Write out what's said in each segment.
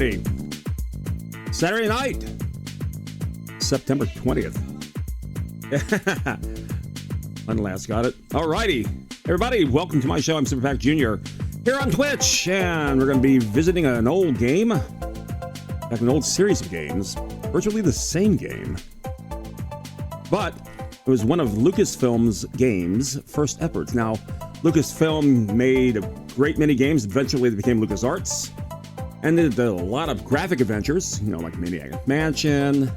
Alrighty. Saturday night, September 20th. Unlast got it. Alrighty. Everybody, welcome to my show. I'm Super Pac Jr. here on Twitch, and we're going to be visiting an old game. Like an old series of games. Virtually the same game. But it was one of Lucasfilm's games' first efforts. Now, Lucasfilm made a great many games. Eventually, they became LucasArts. And they did a lot of graphic adventures, you know, like Maniac Mansion,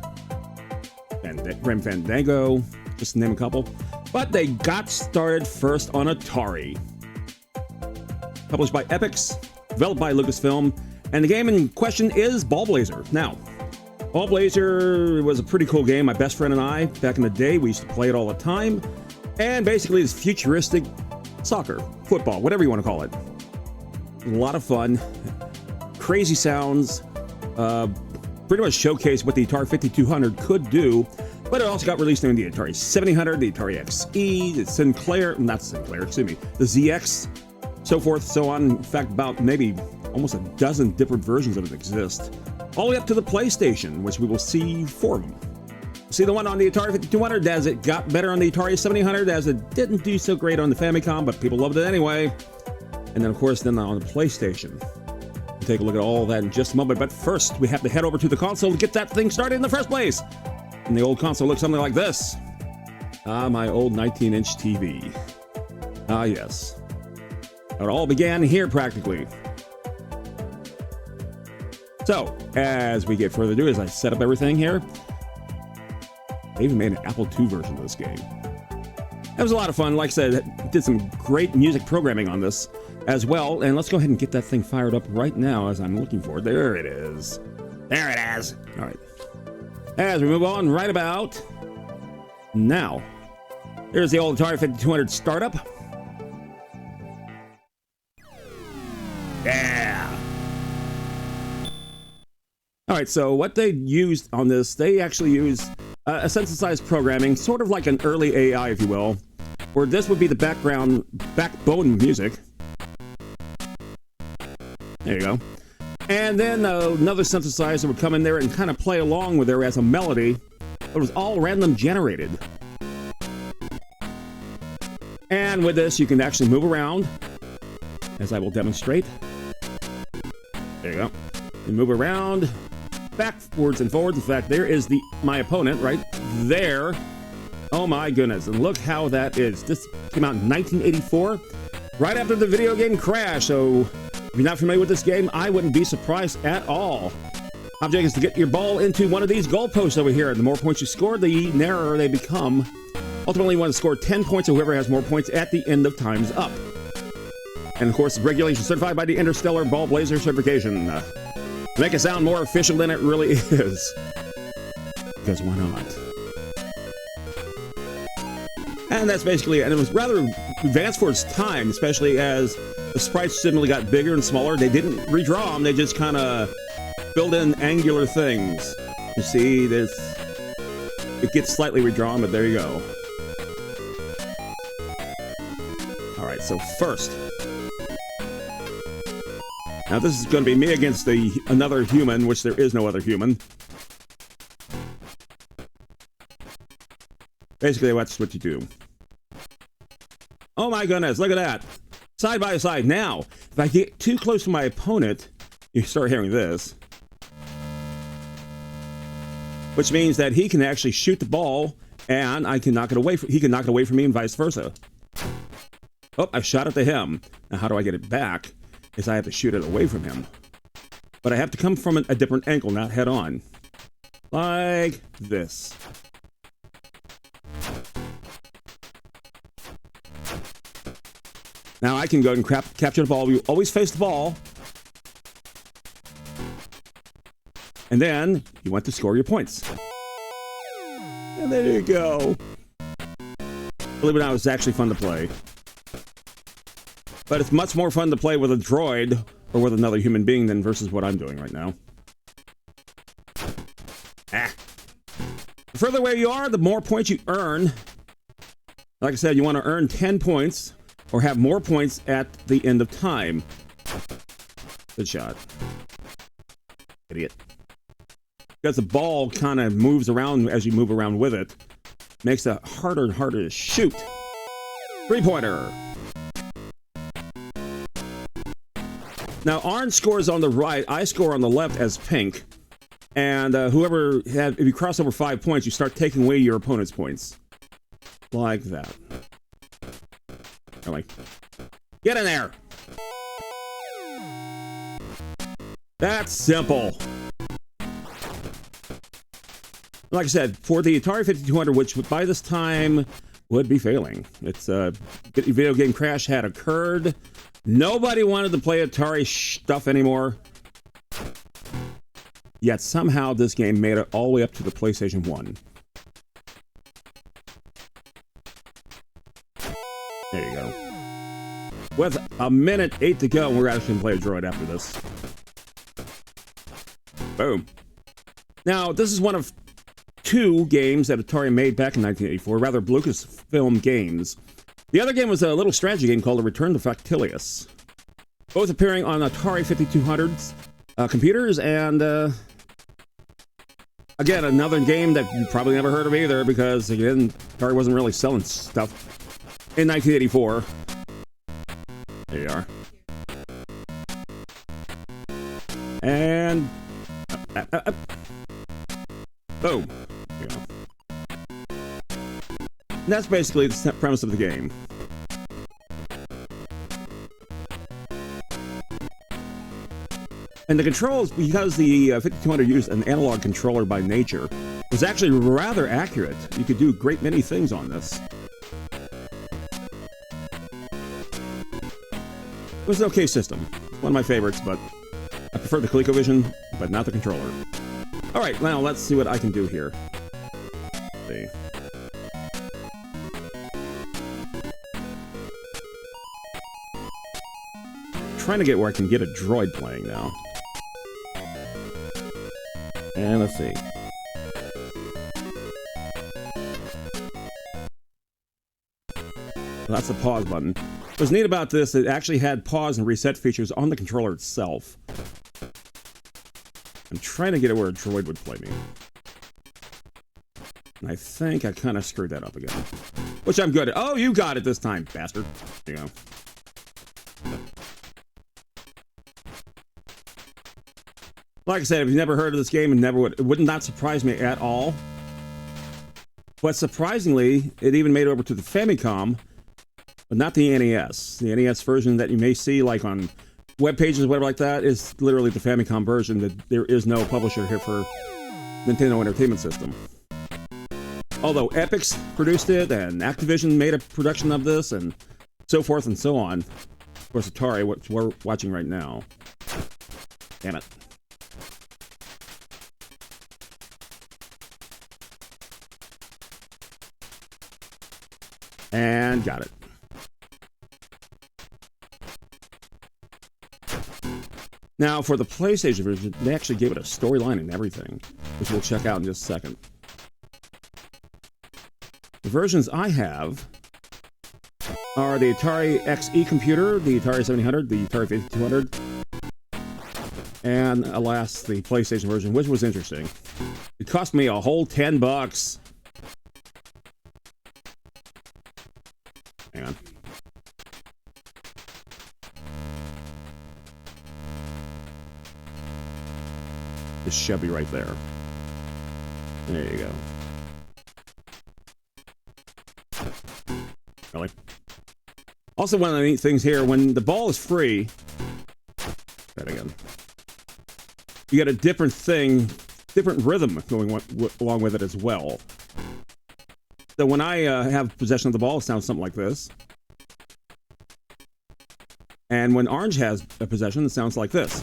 Grim Fandango, just to name a couple. But they got started first on Atari. Published by Epix, developed by Lucasfilm, and the game in question is Ballblazer. Now, Ballblazer was a pretty cool game. My best friend and I, back in the day, we used to play it all the time. And basically, it's futuristic soccer, football, whatever you want to call it. A lot of fun. Crazy sounds, pretty much showcased what the Atari 5200 could do, but it also got released in the Atari 7000, the Atari XE, the the ZX, so forth, so on. In fact, about maybe almost a dozen different versions of it exist, all the way up to the PlayStation, which we will see 4 of them. See the one on the Atari 5200 as it got better on the Atari 7000, as it didn't do so great on the Famicom, but people loved it anyway. And then, of course, on the PlayStation. We'll take a look at all that in just a moment, but first we have to head over to the console to get that thing started in the first place. And the old console looks something like this. Ah, my old 19-inch TV. Ah, yes. It all began here, practically. So, as we get further ado, as I set up everything here, they even made an Apple II version of this game. That was a lot of fun. Like I said, did some great music programming on this as well. And let's go ahead and get that thing fired up right now as I'm looking for it. There it is. There it is. All right. As we move on right about now. Here's the old Atari 5200 startup. Yeah. All right, so what they used on this, they actually used a synthesized programming, sort of like an early AI, if you will, where this would be the backbone music. There you go. And then another synthesizer would come in there and kind of play along with there as a melody. It was all random generated. And with this, you can actually move around, as I will demonstrate. There you go. You move around, backwards and forwards. In fact, there is my opponent right there. Oh my goodness, and look how that is. This came out in 1984, right after the video game crash, so if you're not familiar with this game, I wouldn't be surprised at all. Object is to get your ball into one of these goalposts over here. The more points you score, the narrower they become. Ultimately, you want to score 10 points, or whoever has more points at the end of time's up. And of course, regulation certified by the Interstellar Ballblazer certification. To make it sound more official than it really is. Because why not? And that's basically it. And it was rather advanced for its time, especially as the sprites simply got bigger and smaller. They didn't redraw them, they just kind of build in angular things. You see, it gets slightly redrawn, but there you go. Alright, so first. Now this is going to be me against another human, which there is no other human. Basically, that's what you do. Oh my goodness, look at that. Side by side. Now, if I get too close to my opponent, you start hearing this. Which means that he can actually shoot the ball, and I can knock it away. He can knock it away from me, and vice versa. Oh, I shot it to him. Now, how do I get it back? Is I have to shoot it away from him. But I have to come from a different angle, not head on. Like this. Now I can go and capture the ball. You always face the ball. And then you want to score your points. And there you go. Believe it or not, it was actually fun to play. But it's much more fun to play with a droid or with another human being than versus what I'm doing right now. The further away you are, the more points you earn. Like I said, you want to earn 10 points or have more points at the end of time. Good shot. Idiot. Because the ball kind of moves around as you move around with it. Makes it harder and harder to shoot. 3-pointer. Now, orange scores on the right. I score on the left as pink. And if you cross over 5 points, you start taking away your opponent's points. Like that. Like, get in there! That's simple. Like I said, for the Atari 5200, which by this time would be failing. It's video game crash had occurred. Nobody wanted to play Atari stuff anymore. Yet somehow this game made it all the way up to the PlayStation 1. There you go. With a minute 8 to go, we're actually going to play a droid after this. Boom. Now, this is one of 2 games that Atari made back in 1984, rather Lucasfilm Games. The other game was a little strategy game called A Return to Factilius. Both appearing on Atari 5200s computers, and again, another game that you probably never heard of either, because again, Atari wasn't really selling stuff in 1984. There you are. And boom. There you go. And that's basically the premise of the game. And the controls, because the 5200 used an analog controller by nature, was actually rather accurate. You could do a great many things on this. It was an okay system. One of my favorites, but I prefer the ColecoVision, but not the controller. Alright, now let's see what I can do here. Let's see. Trying to get where I can get a droid playing now. And let's see. That's the pause button. What's neat about this, it actually had pause and reset features on the controller itself. I'm trying to get it where a droid would play me. And I think I kind of screwed that up again. Which I'm good at. Oh, you got it this time, bastard. There you go. Like I said, if you've never heard of this game, it would not surprise me at all. But surprisingly, it even made it over to the Famicom, but not the NES. The NES version that you may see like on web pages or whatever like that is literally the Famicom version. That there is no publisher here for Nintendo Entertainment System. Although Epix produced it, and Activision made a production of this, and so forth and so on. Of course, Atari, what we're watching right now. Damn it. And got it. Now, for the PlayStation version, they actually gave it a storyline and everything, which we'll check out in just a second. The versions I have are the Atari XE computer, the Atari 700, the Atari 5200, and alas, the PlayStation version, which was interesting. It cost me a whole $10. Hang on. This should be right there. There you go. Really? Also, one of the neat things here, when the ball is free, that again, you get a different thing, different rhythm going along with it as well. So when I have possession of the ball, it sounds something like this. And when orange has a possession, it sounds like this.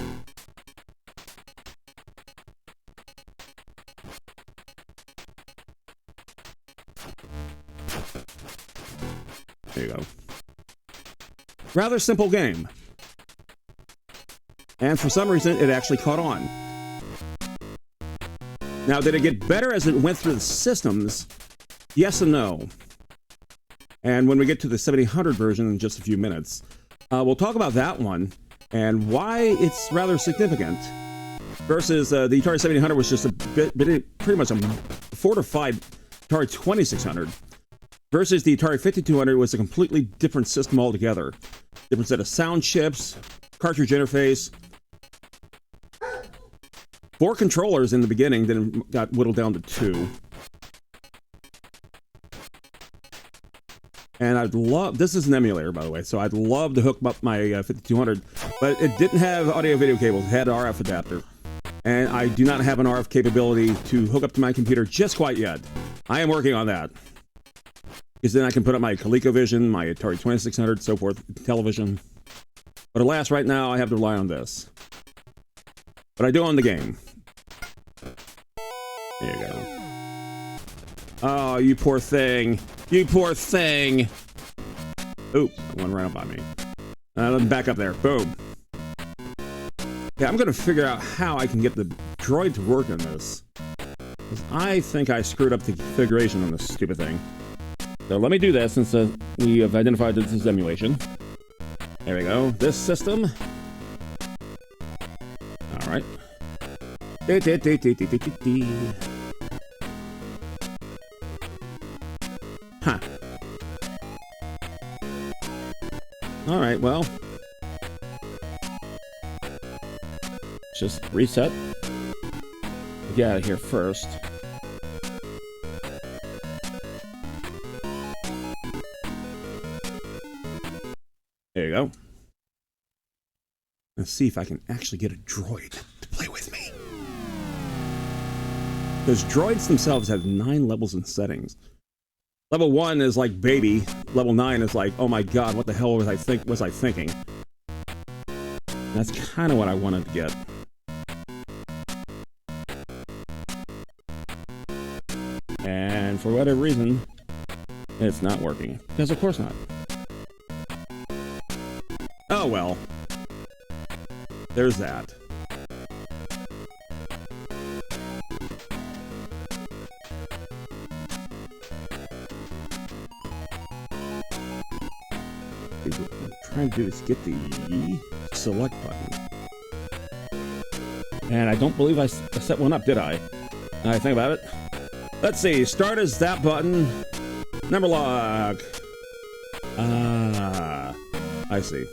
There you go. Rather simple game. And for some reason, it actually caught on. Now, did it get better as it went through the systems? Yes and no. And when we get to the 700 version in just a few minutes, we'll talk about that one and why it's rather significant. versus the Atari 7800 was just a pretty much a fortified Atari 2600. Versus the Atari 5200 was a completely different system altogether. Different set of sound chips, cartridge interface. 4 controllers in the beginning, then got whittled down to 2. And I'd love, this is an emulator, by the way, so I'd love to hook up my 5200, but it didn't have audio-video cables. It had an RF adapter. And I do not have an RF capability to hook up to my computer just quite yet. I am working on that. Because then I can put up my ColecoVision, my Atari 2600, so forth, television. But alas, right now, I have to rely on this. But I do own the game. There you go. Oh, you poor thing. You poor thing. Oop, one ran up on me. Let me back up there. Boom. Yeah, I'm going to figure out how I can get the droid to work in this. Because I think I screwed up the configuration on this stupid thing. So let me do that since we have identified that this is emulation. There we go. This system. All right. Huh. All right, well. Just reset. Get out of here first. There you go. Let's see if I can actually get a droid to play with me. Because droids themselves have 9 levels and settings. Level 1 is like baby. Level 9 is like, oh my god, what the hell was I thinking? That's kind of what I wanted to get. And for whatever reason, it's not working. Because of course not. Oh well. There's that. What I'm trying to do is get the select button. And I don't believe I set one up, did I? Now I think about it. Let's see. Start as that button. Number lock. Ah. I see.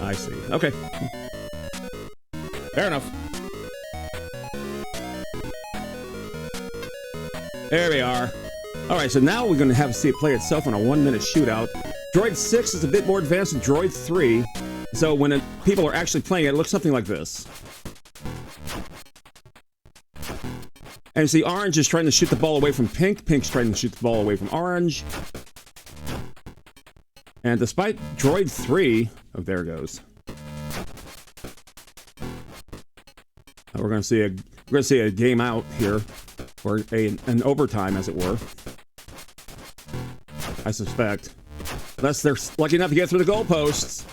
I see. Okay. Fair enough. There we are. Alright, so now we're going to have to see it play itself on a 1-minute shootout. Droid 6 is a bit more advanced than Droid 3. So when people are actually playing it, it looks something like this. And you see Orange is trying to shoot the ball away from Pink. Pink's trying to shoot the ball away from Orange. And despite Droid 3... Oh, there it goes. We're going to see a game out here. Or an overtime, as it were. I suspect. Unless they're lucky enough to get through the goalposts.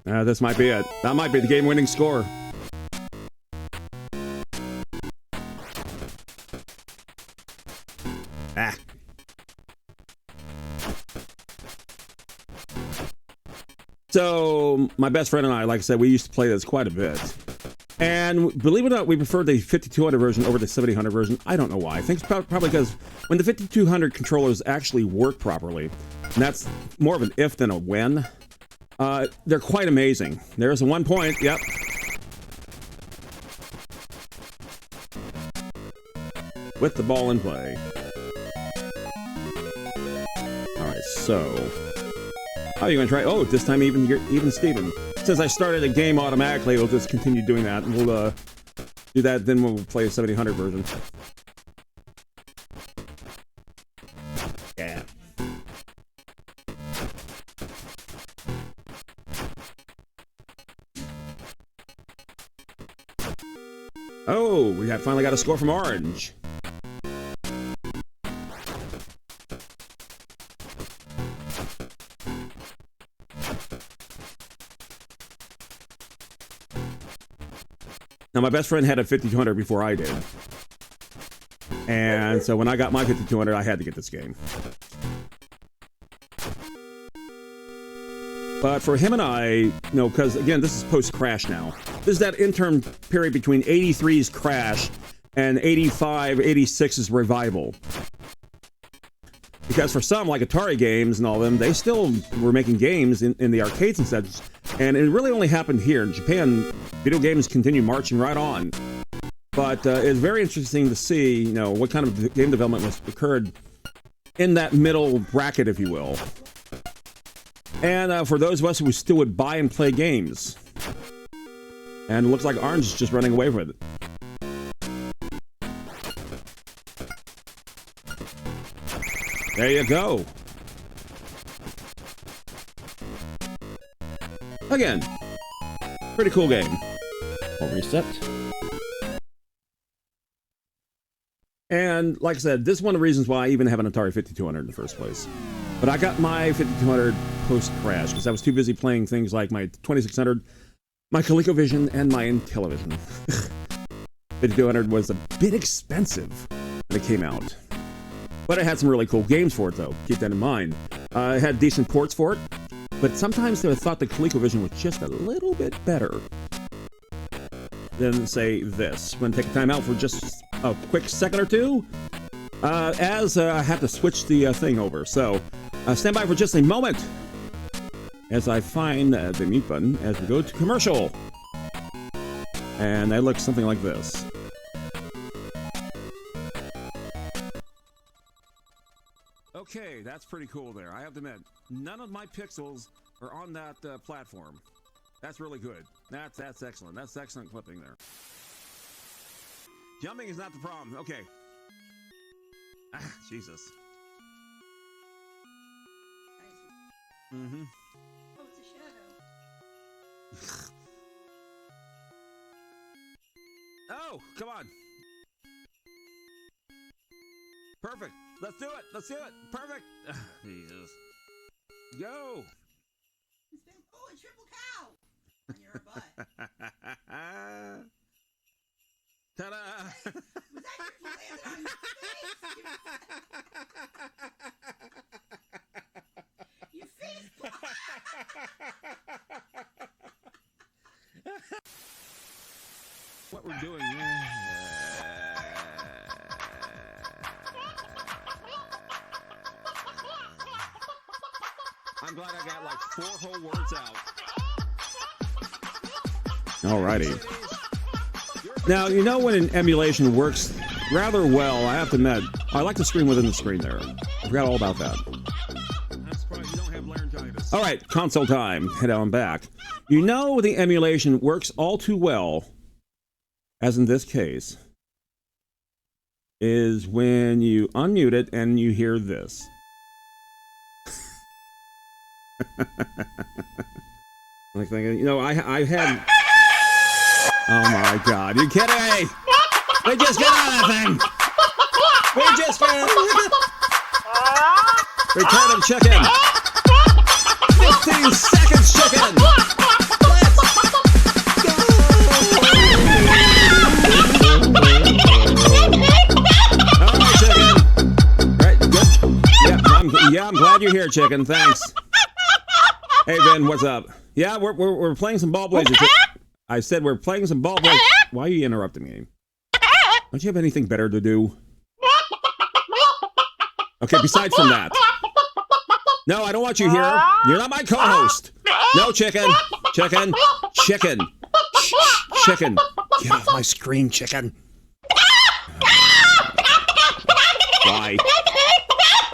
This might be it. That might be the game-winning score. Ah. So, my best friend and I, like I said, we used to play this quite a bit. And believe it or not, we preferred the 5200 version over the 7000 version. I don't know why. I think it's probably because when the 5200 controllers actually work properly, and that's more of an if than a when, they're quite amazing. There's a 1 point, yep. With the ball in play. Alright, so... How are you going to try? Oh, this time even Steven. Since I started a game automatically, it'll just continue doing that. And we'll do that, then we'll play a 7000 version. Yeah. Oh, we finally got a score from Orange. Now, my best friend had a 5200 before I did. And so when I got my 5200, I had to get this game. But for him and I, you know, because again, this is post-crash now. This is that interim period between 83's crash and 85, 86's revival. Because for some, like Atari games and all of them, they still were making games in the arcades and such. And it really only happened here. In Japan, video games continue marching right on. But it's very interesting to see, you know, what kind of game development was occurred in that middle bracket, if you will. And for those of us who still would buy and play games. And it looks like Orange is just running away with it. There you go. Again, pretty cool game. I'll reset. And like I said, this is one of the reasons why I even have an Atari 5200 in the first place. But I got my 5200 post-crash because I was too busy playing things like my 2600, my ColecoVision, and my Intellivision. 5200 was a bit expensive when it came out. But it had some really cool games for it, though. Keep that in mind. It had decent ports for it. But sometimes I thought the ColecoVision was just a little bit better than, say, this. I'm going to take a time out for just a quick second or two. As I have to switch the thing over. So, stand by for just a moment as I find the mute button as we go to commercial. And that looks something like this. Okay, that's pretty cool there. I have to admit, none of my pixels are on that platform. That's really good. That's excellent. That's excellent clipping there. Jumping is not the problem. Okay. Ah, Jesus. Mm-hmm. Oh, it's a shadow. Oh, come on. Perfect. Let's do it. Let's do it. Perfect. Jesus. Go. It's been pulling triple cow on your butt. Ta-da. Was that you landed on your face? You face. What we're doing. I'm glad I got like 4 whole words out. Alrighty. Now, you know when an emulation works rather well, I have to admit, I like the screen within the screen there. I forgot all about that. That's right, you don't have laryngitis. Alright, console time. Head on back. You know the emulation works all too well, as in this case, is when you unmute it and you hear this. Like thinking, you know, I had. Oh my God! You kidding me? We just got out of that thing. We just got. Return of chicken. 15 seconds, chicken. All right, chicken. Right, good. Yeah, I'm glad you're here, chicken. Thanks. Hey, Ben, what's up? Yeah, we're playing some Ballblazer. I said we're playing some Ballblazer. Why are you interrupting me? Don't you have anything better to do? Okay, besides from that. No, I don't want you here. You're not my co-host. No, chicken. Chicken. Chicken. Chicken. Get off my screen, chicken. Why?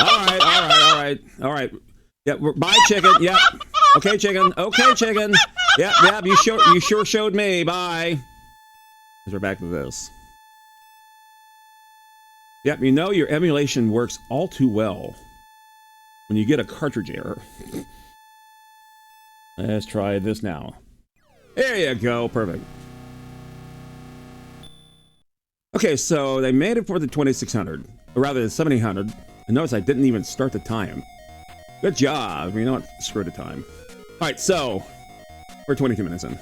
All right. Yeah, bye, chicken. Yep. Okay, chicken. Okay, chicken. Yep. You sure showed me. Bye. We're back to this. Yep. You know your emulation works all too well when you get a cartridge error. Let's try this now. There you go. Perfect. Okay, so they made it for the 2600, or rather the 7800. And notice I didn't even start the time. Good job. You know what? Screw the time. Alright, so we're 22 minutes in.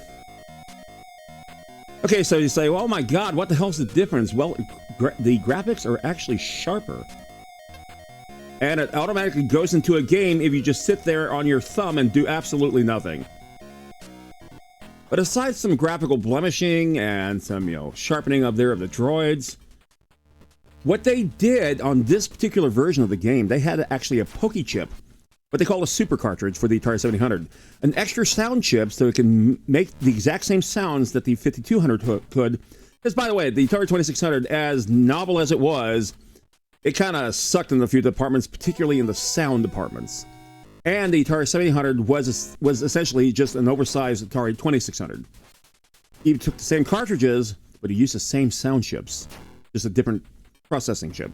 Okay, so you say, well, oh my God, what the hell's the difference? Well, the graphics are actually sharper. and it automatically goes into a game if you just sit there on your thumb and do absolutely nothing. But aside some graphical blemishing and some, sharpening up there of the droids, what they did on this particular version of the game, they had actually a Poke chip, what they call a super cartridge for the Atari 7800, an extra sound chip so it can make the exact same sounds that the 5200 could. Because, by the way, the Atari 2600, as novel as it was, it kind of sucked in a few departments, particularly in the sound departments. And the Atari 7800 was essentially just an oversized Atari 2600. He took the same cartridges, but he used the same sound chips, just a different processing chip.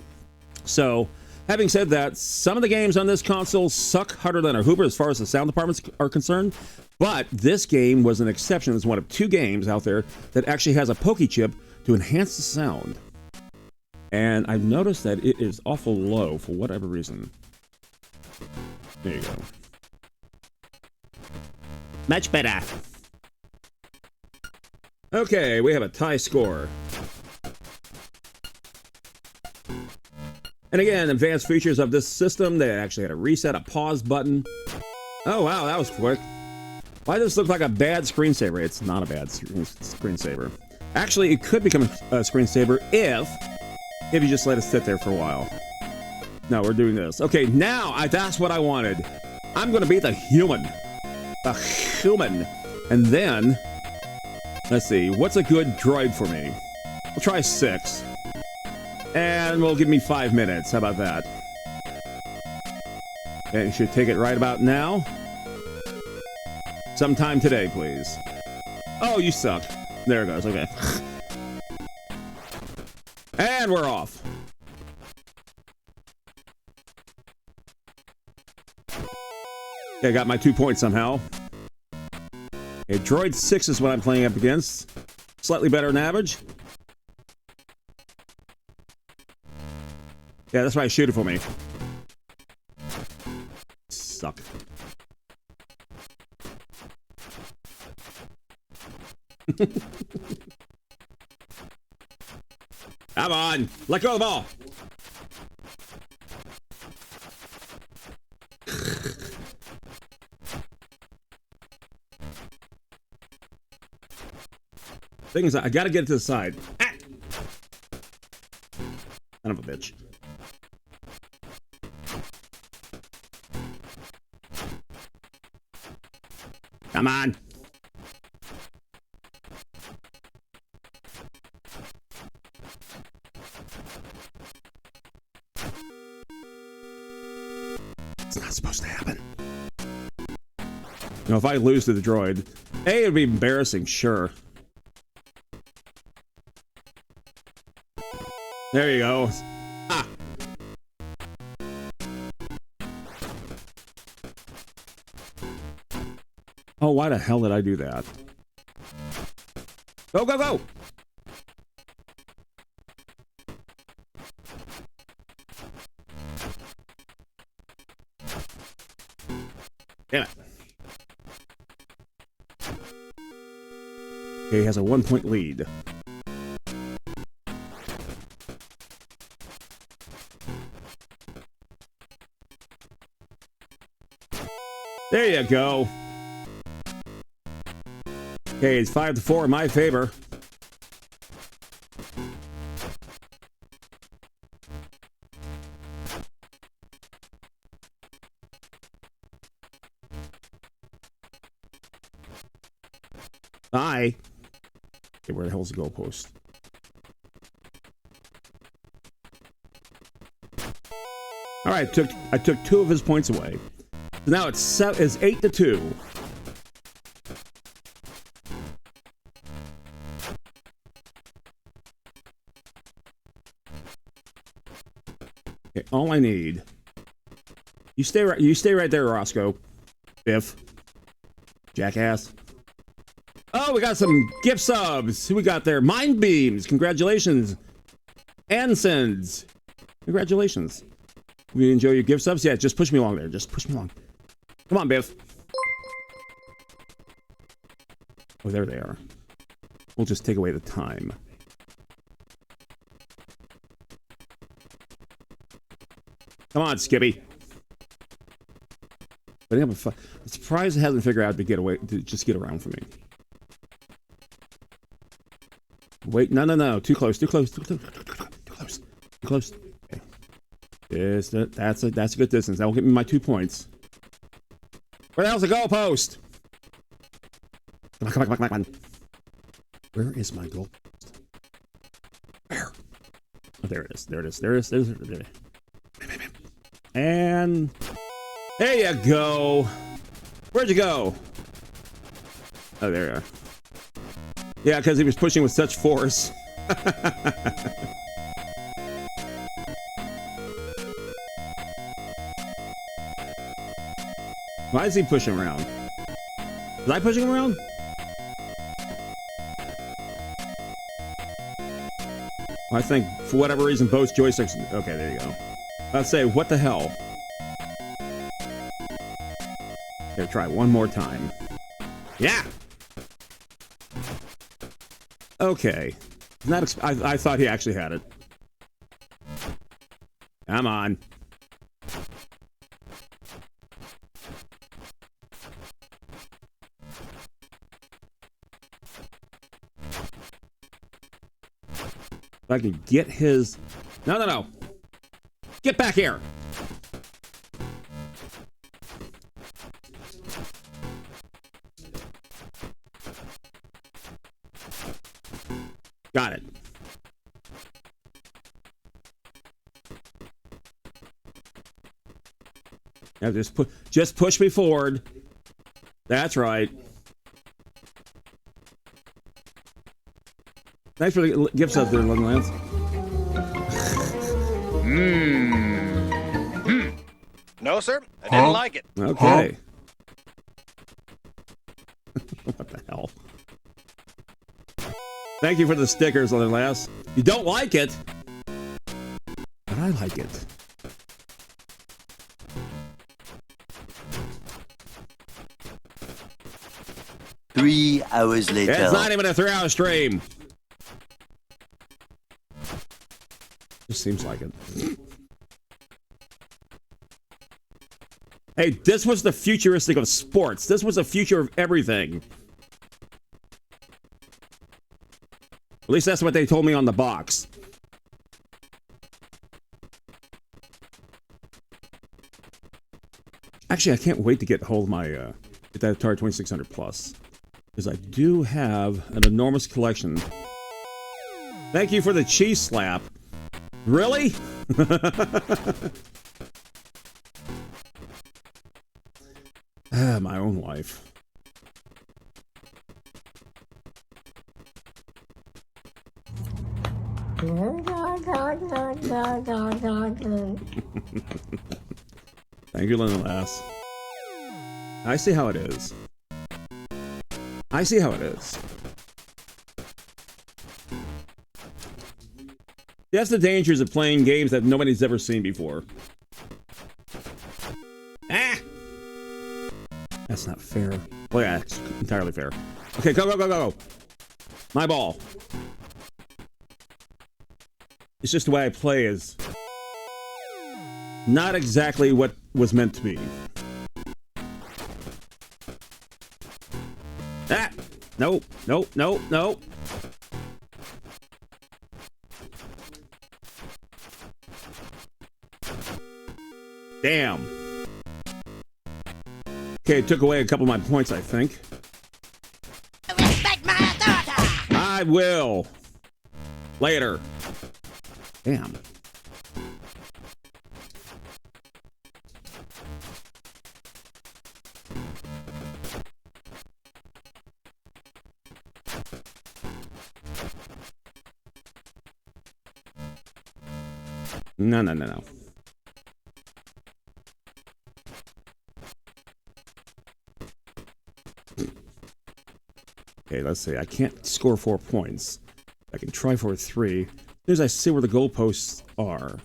So, having said that, some of the games on this console suck harder than a hooper as far as the sound departments are concerned, but this game was an exception. It's one of 2 games out there that actually has a Poke chip to enhance the sound. And I've noticed that it is awful low for whatever reason. There you go. Much better. Okay, we have a tie score. And again, advanced features of this system, they actually had a reset, a pause button. Oh wow, that was quick. Why does this look like a bad screensaver? It's not a bad screensaver. Actually, it could become a screensaver if you just let it sit there for a while. No, we're doing this. Okay, now that's what I wanted. I'm going to be the human. The human. And then, let's see, what's a good droid for me? We'll try 6. And we'll give me 5 minutes. How about that? And you should take it right about now. Sometime today, please. Oh, you suck. There it goes. Okay. And we're off. Okay, I got my 2 points somehow. Okay, Droid 6 is what I'm playing up against. Slightly better than average. Yeah, that's why I shoot it for me. Suck. Come on! Let go of the ball! Thing is, I gotta get it to the side. Ah! Son of a bitch. Come on! It's not supposed to happen. If I lose to the droid, A, it'd be embarrassing, sure. There you go. Ah! Oh, why the hell did I do that? Go, go, go! Damn it. Okay, he has a 1-point lead. There you go. Okay, it's 5-4 in my favor. Bye. Okay, where the hell's the goalpost? All right, I took 2 of his points away. So now it's 8-2. Okay, all I need. You stay right there, Roscoe. Biff. Jackass. Oh, we got some gift subs. Who we got there? Mind Beams. Congratulations. Ansons. Congratulations. We enjoy your gift subs? Yeah, just push me along there. Just push me along. Come on, Biff. Oh, there they are. We'll just take away the time. Come on, Skippy. But I'm surprised it hasn't figured out to get away, to just get around from me. Wait, no. Too close. Okay. That's a good distance. That will get me my 2 points. Where the hell's the goalpost? Come on. Where is my goal? Where? Oh, there it is. There it is. And there you go. Where'd you go? Oh, there you are. Yeah, because he was pushing with such force. Why is he pushing around? Was I pushing him around? I think, for whatever reason, both joysticks... Okay, there you go. I'll say, what the hell? Okay, try one more time. Yeah! Okay. Not I thought he actually had it. Come on. If I can get his... No. Get back here. Got it. Now just push me forward. That's right. Thanks for the gift subs there, London Lance. No, sir. I didn't like it. Okay. What the hell? Thank you for the stickers, London Lance. You don't like it, but I like it. Three hours later. It's not even a 3-hour stream. Just seems like it. Hey, this was the futuristic of sports. This was the future of everything. At least that's what they told me on the box. Actually, I can't wait to get hold of my get that Atari 2600 Plus, because I do have an enormous collection. Thank you for the cheese slap. Really? My own wife. Thank you, Linda Lass. I see how it is. I see how it is. That's the dangers of playing games that nobody's ever seen before. Ah! That's not fair. Well, yeah, it's entirely fair. Okay, go. My ball. It's just the way I play is not exactly what was meant to be. Ah! No. Damn. Okay, it took away a couple of my points, I think. Respect my authority! I will. Later. Damn. No. Okay, let's see. I can't score 4 points. I can try for 3. As I see where the goalposts are.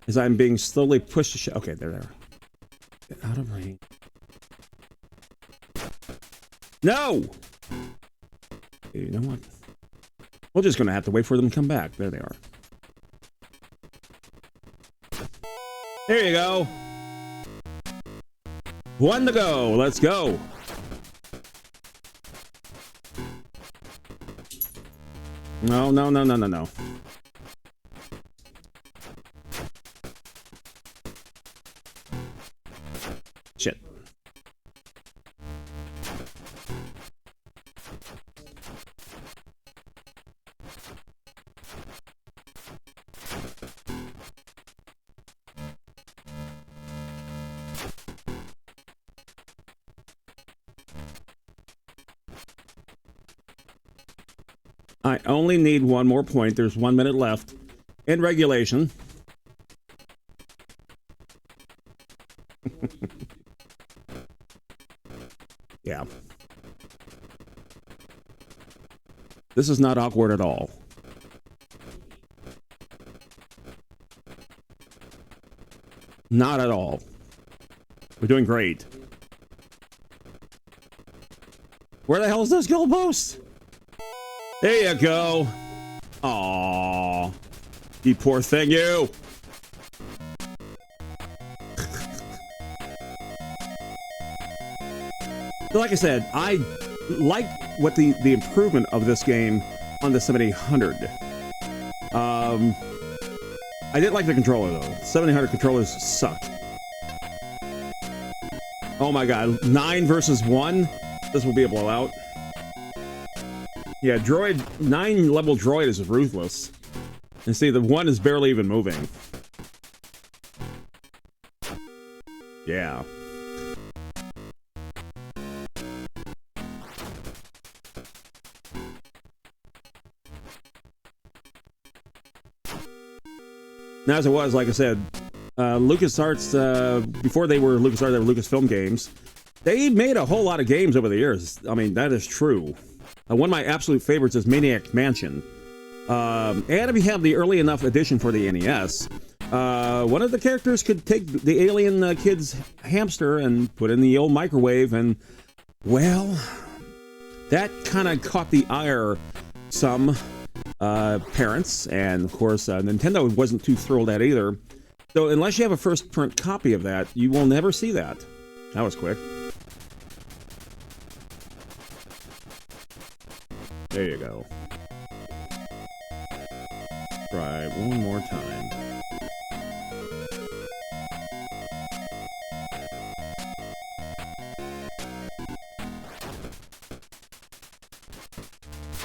As I'm being slowly pushed to okay, there they are. Get out of range. No! Okay, you know what? We're just gonna have to wait for them to come back. There they are. There you go. One to go. Let's go. No, no, no, no, no, no. Shit. I only need one more point. There's 1 minute left in regulation. Yeah. This is not awkward at all. Not at all. We're doing great. Where the hell is this goalpost? There you go. Aww. You poor thing, you. Like I said, I like what the improvement of this game on the 7800. I didn't like the controller though. 7800 controllers sucked. Oh my god, 9 versus 1. This will be a blowout. Yeah, droid 9 level droid is ruthless. And see, the 1 is barely even moving. Yeah. Now, as it was, like I said, LucasArts, before they were LucasArts, they were Lucasfilm Games. They made a whole lot of games over the years. I mean, that is true. One of my absolute favorites is Maniac Mansion. And if you have the early enough edition for the NES, one of the characters could take the alien kid's hamster and put it in the old microwave, and, well, that kind of caught the ire some parents, and of course Nintendo wasn't too thrilled at either. So unless you have a first print copy of that, you will never see that. That was quick. There you go. Try one more time.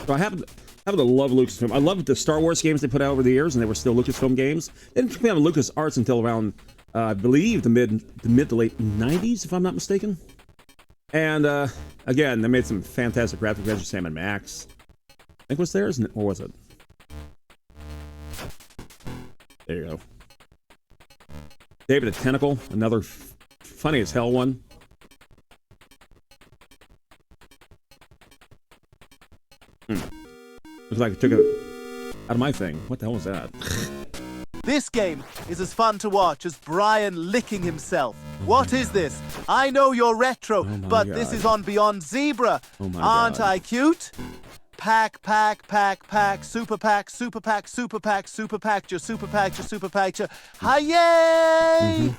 So I happen to love Lucasfilm. I loved the Star Wars games they put out over the years, and they were still Lucasfilm games. They didn't come out of LucasArts until around, I believe, the mid to late 90s, if I'm not mistaken. And again, they made some fantastic graphic adventures. Sam and Max, I think was theirs, or was it? There you go. David the Tentacle, another funny as hell one. Looks like I took it out of my thing. What the hell was that? This game is as fun to watch as Brian licking himself. What is this? I know you're retro, but this is on Beyond Zebra. Aren't I cute? Pack, pack, pack, pack, super pack, super pack, super pack, super pack, your super pack, your super pack, your hi-yay!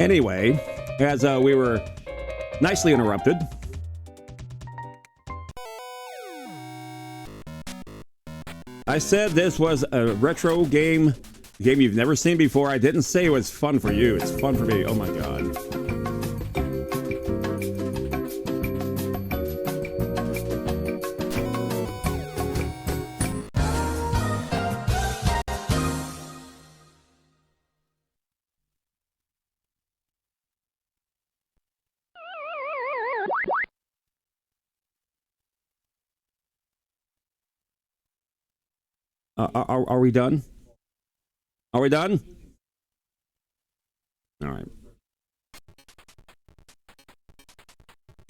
Anyway, as we were nicely interrupted, I said this was a retro game, a game you've never seen before. I didn't say it was fun for you. It's fun for me. Oh my god. Are we done? Are we done? All right.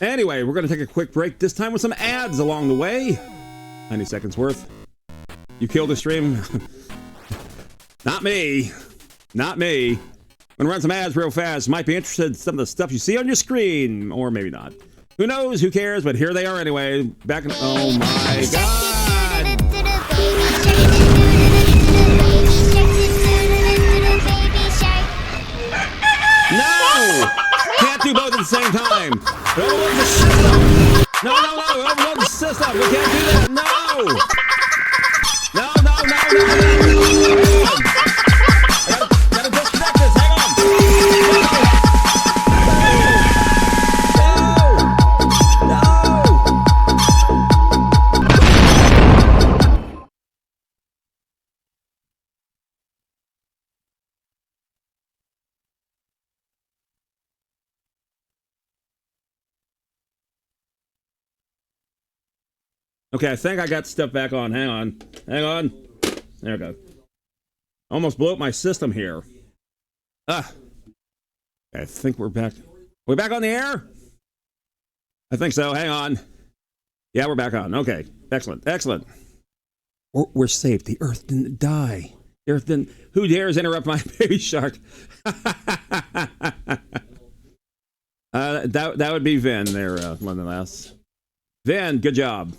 Anyway, we're going to take a quick break, this time with some ads along the way. 90 seconds worth. You killed the stream. Not me. Not me. I'm going to run some ads real fast. Might be interested in some of the stuff you see on your screen, or maybe not. Who knows? Who cares? But here they are anyway. Back in... Oh my God! No! Can't do both at the same time. Overload the system. No. Overload the system. We can't do that. No. No. Gotta disconnect this. Hang on. Okay, I think I got stuff back on. Hang on. There we go. Almost blew up my system here. I think we're back. We're back on the air? I think so. Hang on. Yeah, we're back on. Okay. Excellent. We're safe. The Earth didn't die. The Earth didn't... Who dares interrupt my baby shark? That would be Vin there, nonetheless. Vin, good job.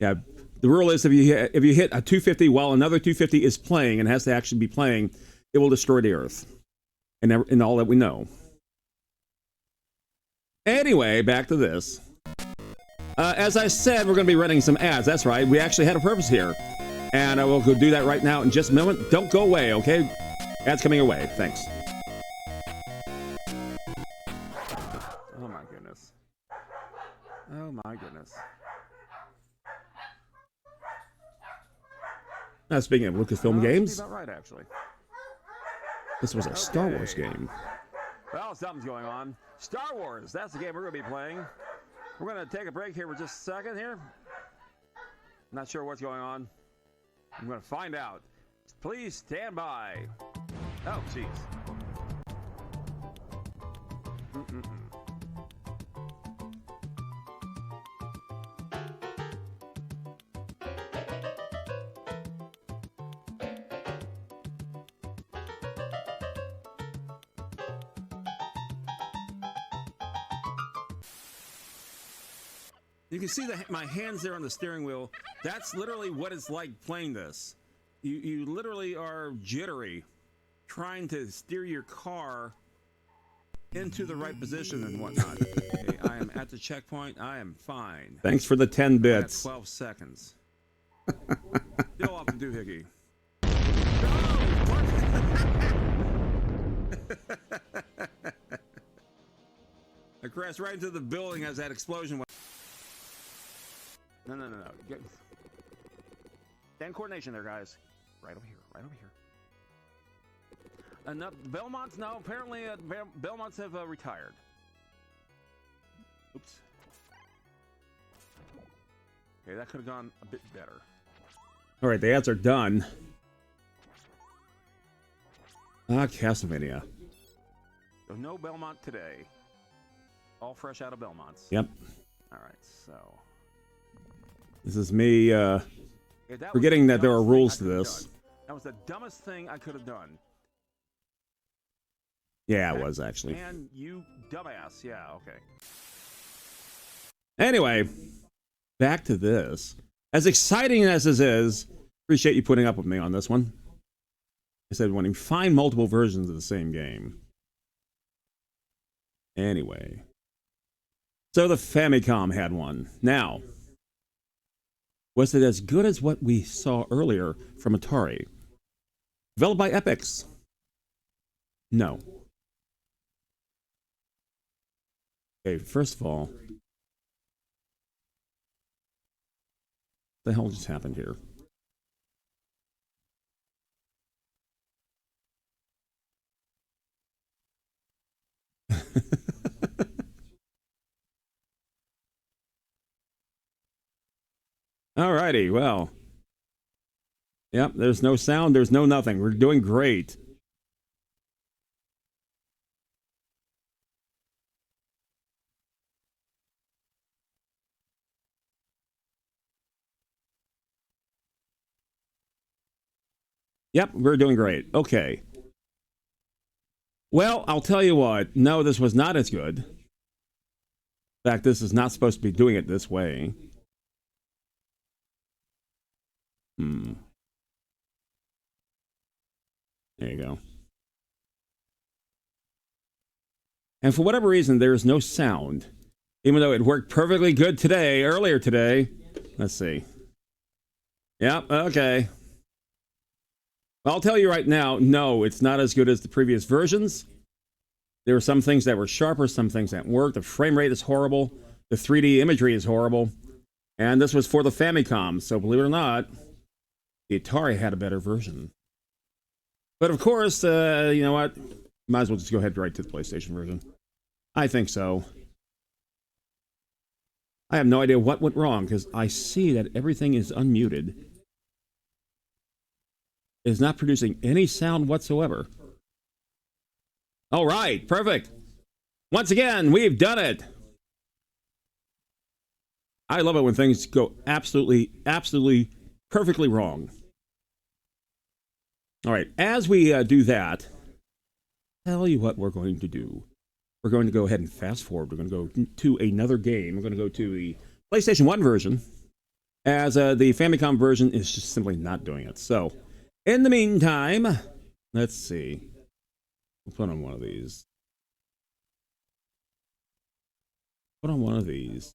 Yeah, the rule is if you hit a 250 while another 250 is playing and has to actually be playing, it will destroy the Earth. And all that we know. Anyway, back to this. As I said, we're going to be running some ads. That's right. We actually had a purpose here. And I will go do that right now in just a moment. Don't go away, okay? Ads coming your way. Thanks. Oh, my goodness. Oh, my goodness. Now, speaking of Lucasfilm Games, about right, actually. This was a Star Wars game. Well, something's going on. Star Wars, that's the game we're going to be playing. We're going to take a break here for just a second here. Not sure what's going on. I'm going to find out. Please stand by. Oh, jeez. You can see my hands there on the steering wheel. That's literally what it's like playing this. You literally are jittery, trying to steer your car into the right position and whatnot. Okay, I am at the checkpoint. I am fine. Thanks for the 10 bits. 12 seconds. Still off the doohickey. I crashed right into the building as that explosion went. No. Get... Stand coordination there, guys. Right over here. Enough Belmonts? No, apparently Belmonts have retired. Oops. Okay, that could have gone a bit better. All right, the ads are done. Castlevania. So no Belmont today. All fresh out of Belmonts. Yep. All right, so... This is me forgetting that there are rules to this. That was the dumbest thing I could have done. Yeah, it was actually. Man, you dumbass. Yeah, okay. Anyway, back to this. As exciting as this is, appreciate you putting up with me on this one. I said when you find multiple versions of the same game. Anyway. So the Famicom had one. Now, was it as good as what we saw earlier from Atari? Developed by Epix? No. Okay, first of all, what the hell just happened here? Alrighty, well, Yep, there's no sound, there's no nothing. We're doing great. Yep, we're doing great. Okay. Well, I'll tell you what. No, this was not as good. In fact, this is not supposed to be doing it this way. There you go. And for whatever reason, there is no sound. Even though it worked perfectly good today, earlier today. Let's see. Yep, okay. I'll tell you right now, no, it's not as good as the previous versions. There were some things that were sharper, some things that worked. The frame rate is horrible. The 3D imagery is horrible. And this was for the Famicom, so believe it or not, the Atari had a better version. But of course, you know what? Might as well just go ahead right to the PlayStation version. I think so. I have no idea what went wrong, because I see that everything is unmuted. It is not producing any sound whatsoever. All right, perfect. Once again, we've done it. I love it when things go absolutely, absolutely, perfectly wrong. All right, as we do that, tell you what we're going to do. We're going to go ahead and fast forward. We're going to go to another game. We're going to go to the PlayStation 1 version, as the Famicom version is just simply not doing it. So, in the meantime, let's see. We'll put on one of these. Put on one of these,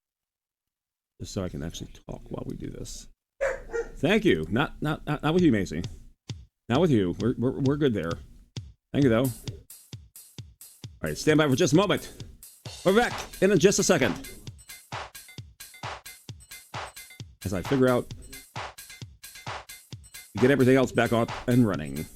just so I can actually talk while we do this. Thank you. Not with you, Macy. Not with you. We're good there. Thank you, though. All right, stand by for just a moment. We're back in just a second, as I figure out to get everything else back up and running.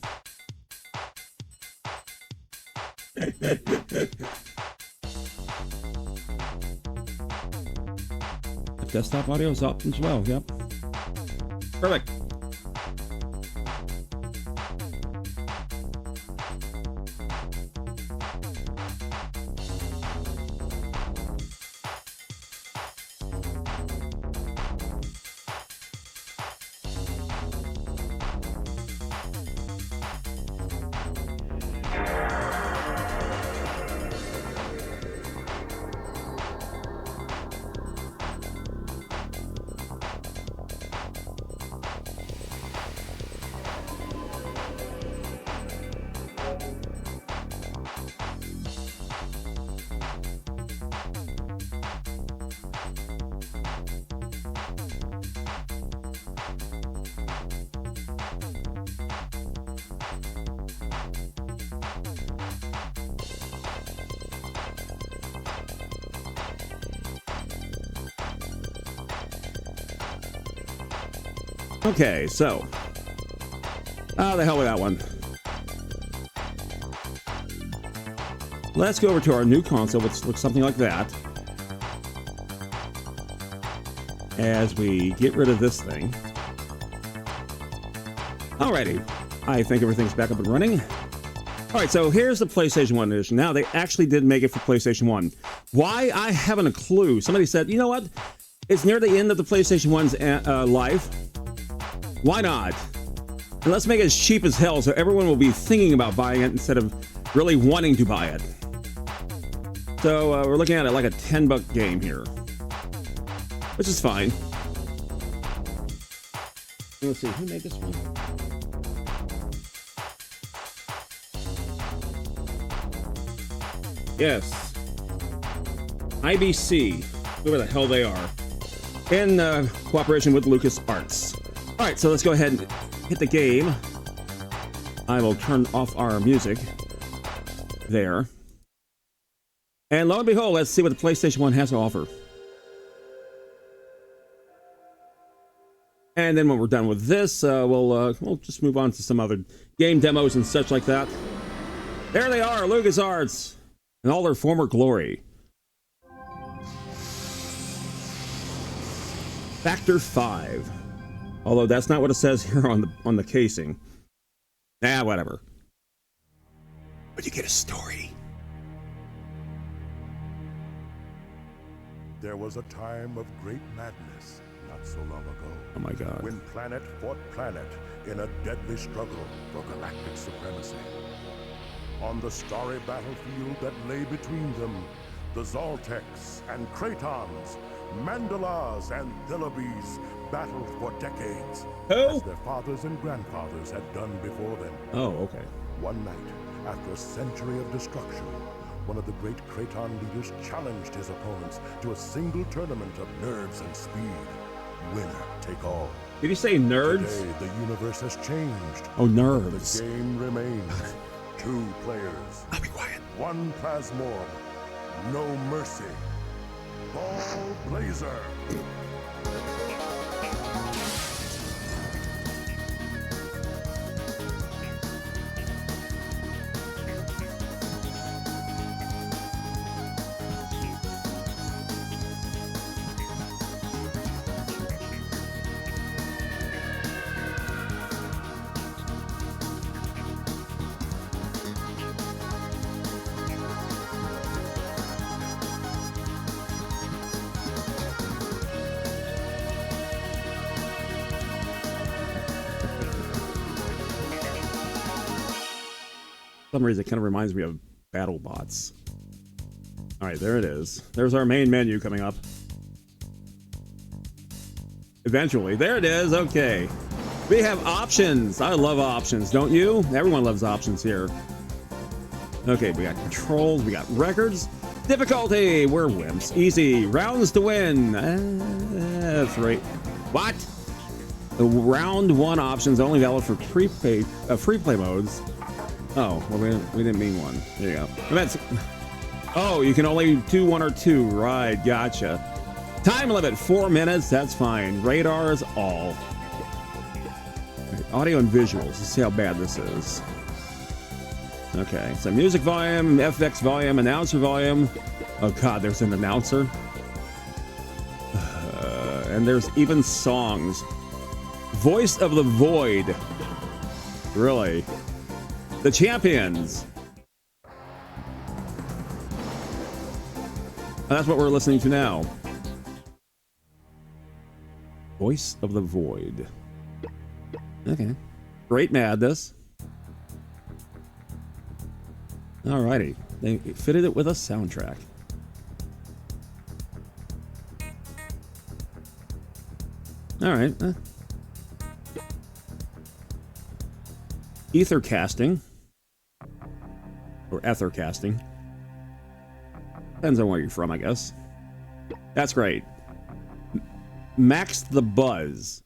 Desktop audio is up as well. Yep. Perfect. Okay, so the hell with that one. Let's go over to our new console, which looks something like that. As we get rid of this thing. Alrighty, I think everything's back up and running. Alright, so here's the PlayStation 1 edition. Now, they actually did make it for PlayStation 1. Why? I haven't a clue. Somebody said, you know what? It's near the end of the PlayStation 1's life. Why not? And let's make it as cheap as hell so everyone will be thinking about buying it instead of really wanting to buy it. So we're looking at it like a $10 game here, which is fine. Let's see, who made this one? Yes. IBC, whoever the hell they are, in cooperation with LucasArts. All right, so let's go ahead and hit the game. I will turn off our music there. And lo and behold, let's see what the PlayStation 1 has to offer. And then when we're done with this, we'll just move on to some other game demos and such like that. There they are, LucasArts, in all their former glory. Factor 5. Although that's not what it says here on the casing. Nah, whatever. But you get a story. There was a time of great madness not so long ago. Oh my god. When planet fought planet in a deadly struggle for galactic supremacy. On the starry battlefield that lay between them, the Zoltecs and Kratons, Mandalas and Thilibis battled for decades. Who? As their fathers and grandfathers had done before them. Oh, okay. One night, after a century of destruction, one of the great Kraton leaders challenged his opponents to a single tournament of nerves and speed. Winner take all. Did you say nerds? Today, the universe has changed. Oh, nerds. The game remains. 2 players. I'll be quiet. 1 plasmorph. No mercy. Ballblazer. For some reason, it kind of reminds me of BattleBots. All right, there it is. There's our main menu coming up. Eventually, there it is. Okay, we have options. I love options, don't you? Everyone loves options here. Okay, we got controls, we got records, difficulty. We're wimps. Easy rounds to win. That's right. What? The round 1 options only valid for free play modes. Oh, well, we didn't mean one. There you go. Oh, you can only do 1 or 2. Right, gotcha. Time limit, 4 minutes. That's fine. Radars, all. Right, audio and visuals. Let's see how bad this is. Okay, so music volume, FX volume, announcer volume. Oh, God, there's an announcer. And there's even songs. Voice of the Void. Really? The champions. That's what we're listening to now. Voice of the Void. Okay. Great madness. Alrighty. They fitted it with a soundtrack. Alright. Ether casting. Or ether casting. Depends on where you're from, I guess. That's great. Max the Buzz.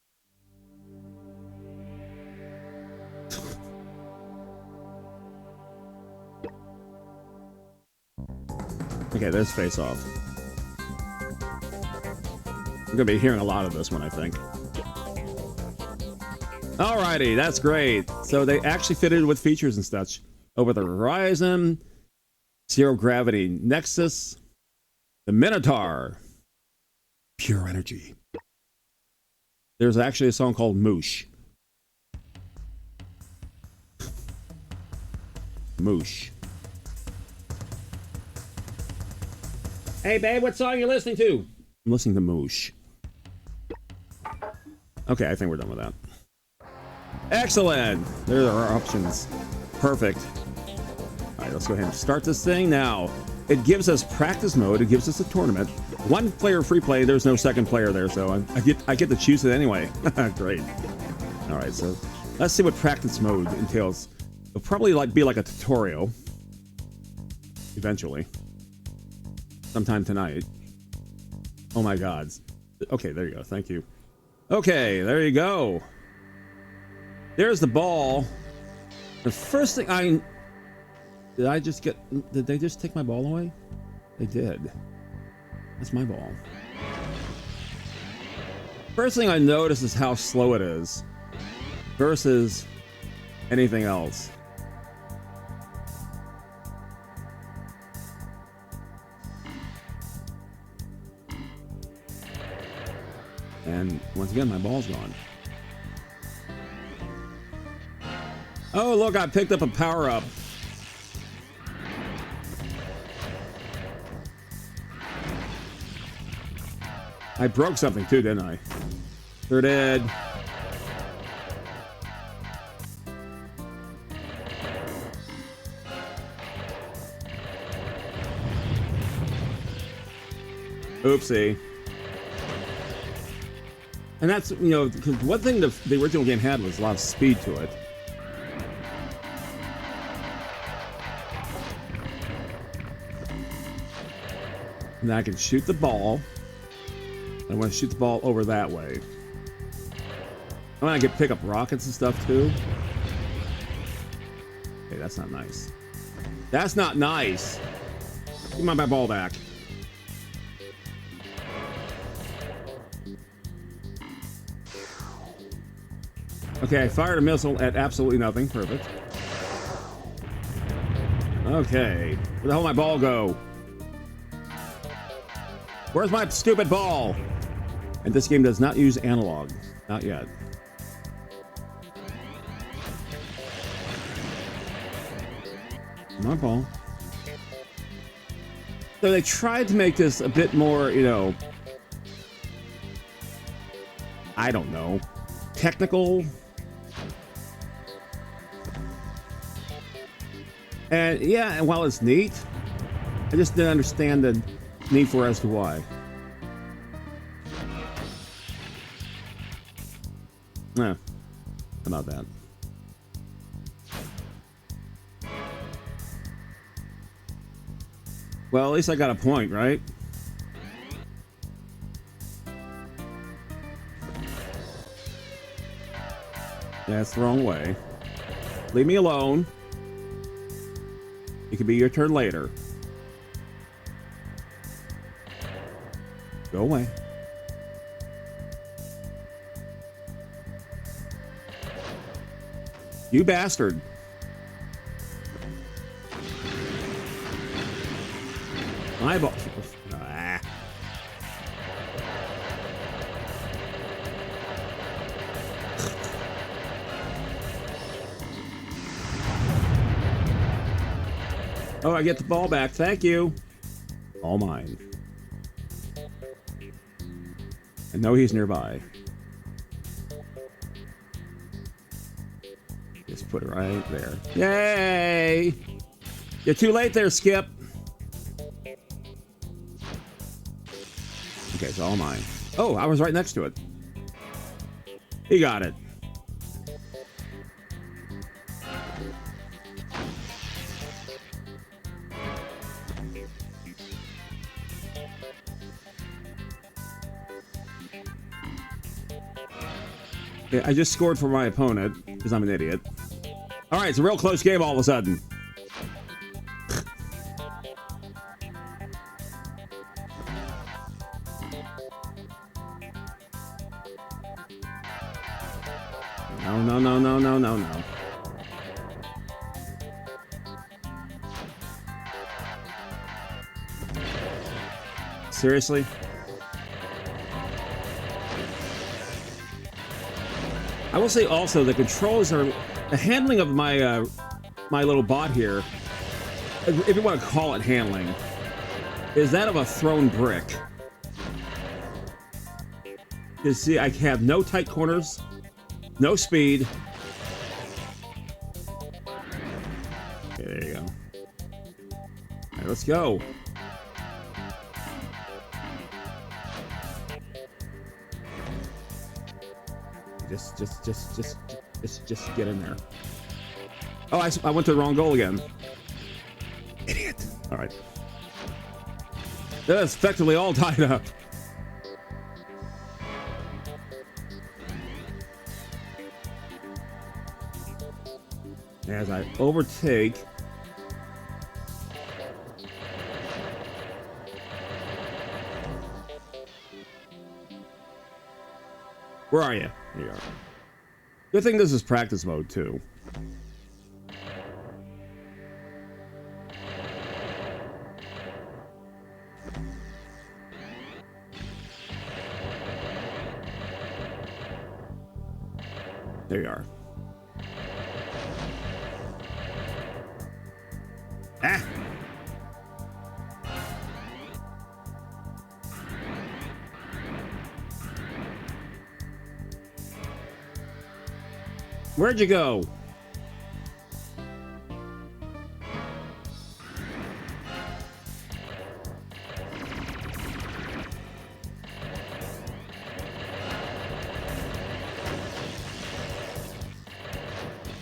Okay, there's Face Off. I'm gonna be hearing a lot of this one, I think. Alrighty, that's great. So they actually fitted with features and such. Over the Horizon, Zero Gravity Nexus, the Minotaur, Pure Energy. There's actually a song called Moosh. Moosh. Hey, babe, what song are you listening to? I'm listening to Moosh. Okay, I think we're done with that. Excellent. There are our options. Perfect. All right, let's go ahead and start this thing now. It gives us practice mode. It gives us a tournament. 1 player free play. There's no second player there, so I get to choose it anyway. Great. All right, so let's see what practice mode entails. It'll probably be like a tutorial. Eventually. Sometime tonight. Oh my God. Okay, there you go. Thank you. Okay, there you go. There's the ball. The first thing did they just take my ball away? They did. That's my ball. First thing I notice is how slow it is versus anything else. And once again, my ball's gone. Oh, look, I picked up a power-up. I broke something too, didn't I? They're dead. Oopsie. And that's, you know, because one thing the original game had was a lot of speed to it. And I can shoot the ball. I want to shoot the ball over that way. I want to pick up rockets and stuff too. Okay, that's not nice. That's not nice. Give me my ball back. Okay, I fired a missile at absolutely nothing. Perfect. Okay. Where the hell did my ball go? Where's my stupid ball? And this game does not use analog. Not yet. My ball. So they tried to make this a bit more, you know, I don't know, technical. And yeah, and while it's neat, I just didn't understand the need for as to why. Yeah, about that. Well, at least I got a point, right? Yeah, it's the wrong way. Leave me alone. It could be your turn later. Go away. You bastard. My ball. Ah. Oh, I get the ball back. Thank you. All mine. I know he's nearby. Just put it right there. Yay! You're too late there, Skip. Okay, it's all mine. Oh, I was right next to it. He got it. Yeah, I just scored for my opponent because I'm an idiot. All right, it's a real close game all of a sudden. No, no, no, no, no, no, no. Seriously? I will say also the controls are the handling of my my little bot here, if you want to call it handling, is that of a thrown brick. You see, I have no tight corners, no speed. Okay, there you go. All right, let's go. Just get in there. Oh, I went to the wrong goal again. Idiot. All right. That's effectively all tied up. As I overtake. Where are you? Here you are. Good thing this is practice mode, too. There you are. Ah! Where'd you go?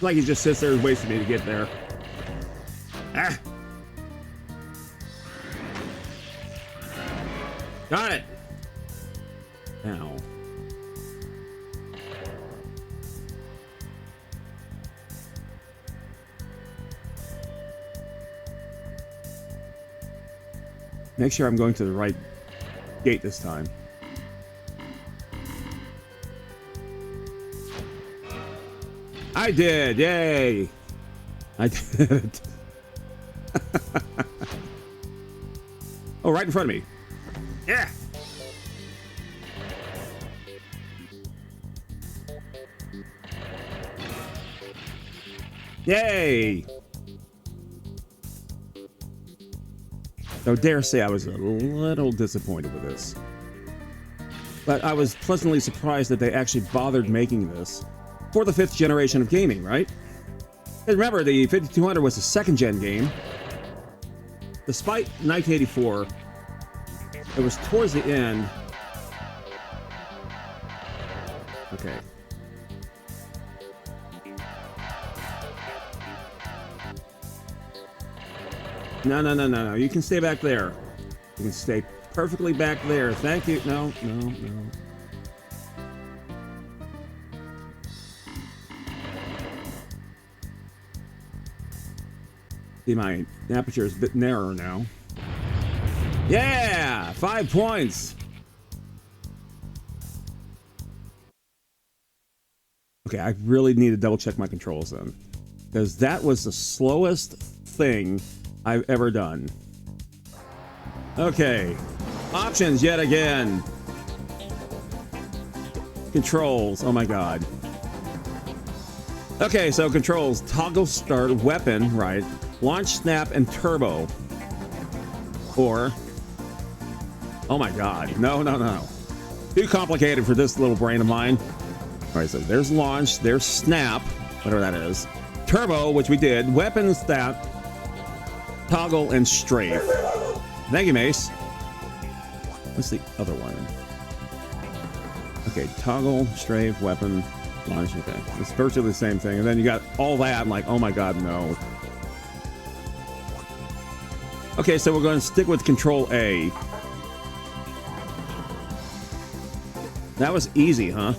Like he just sits there and waits for me to get there. Ah! Got it! Now. Make sure I'm going to the right gate this time. I did! Yay! I did it. Oh, right in front of me. Yeah! Yay! I dare say I was a little disappointed with this. But I was pleasantly surprised that they actually bothered making this for the 5th generation of gaming, right? And remember, the 5200 was a 2nd gen game. Despite 1984, it was towards the end. Okay. No. You can stay back there. You can stay perfectly back there. Thank you. No. See, my aperture is a bit narrower now. Yeah! 5 points! Okay, I really need to double check my controls then. Because that was the slowest thing I've ever done. Okay. Options yet again. Controls. Oh my god. Okay, so controls. Toggle start, weapon, right. Launch, snap, and turbo. Or... oh my god. No. Too complicated for this little brain of mine. Alright, so there's launch, there's snap, whatever that is. Turbo, which we did. Weapon, snap, toggle, and strafe. Thank you, Mace. What's the other one? Okay, toggle, strafe, weapon, launch. Okay, it's virtually the same thing. And then you got all that. I'm like, oh my god, no. Okay, so we're going to stick with Control A. That was easy, huh?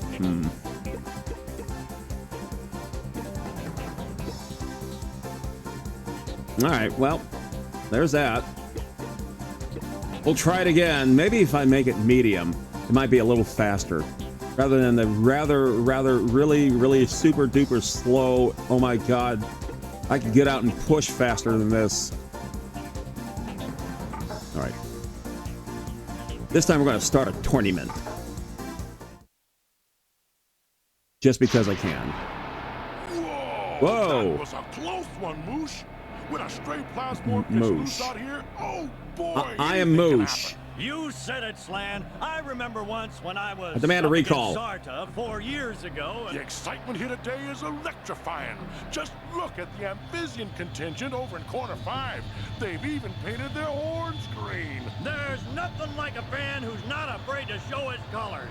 Alright, well, there's that. We'll try it again. Maybe if I make it medium, it might be a little faster. Rather than the really super duper slow, oh my god, I could get out and push faster than this. Alright. This time we're going to start a tournament. Just because I can. Whoa! That was a close one, Moosh. With a stray plasmor pitch loose out here, oh boy! I am Moosh. You said it, Slan. I remember once when I was I demand a recall. Sarta 4 years ago. The excitement here today is electrifying. Just look at the Amphibian contingent over in Corner 5. They've even painted their horns green. There's nothing like a fan who's not afraid to show his colors.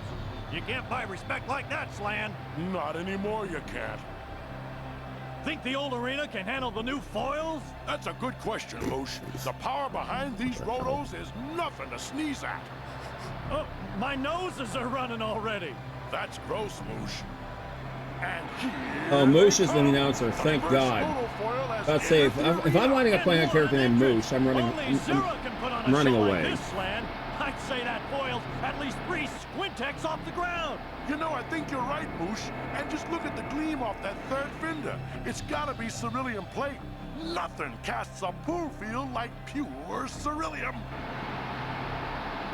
You can't buy respect like that, Slan. Not anymore, you can't. Think the old arena can handle the new foils? That's a good question, Moosh. The power behind these rotos is nothing to sneeze at. Oh, my noses are running already. That's gross, Moosh. And Oh, Moosh is the announcer. Thank God. Let's say if I'm winding up playing a character named Moosh, I'm running. I'm running away. I'd say that foil's at least 3 squintex off the ground. You know, I think you're right, Moosh. And just look at the gleam off that third fender. It's gotta be cerulean plate. Nothing casts a pool field like pure cerulean.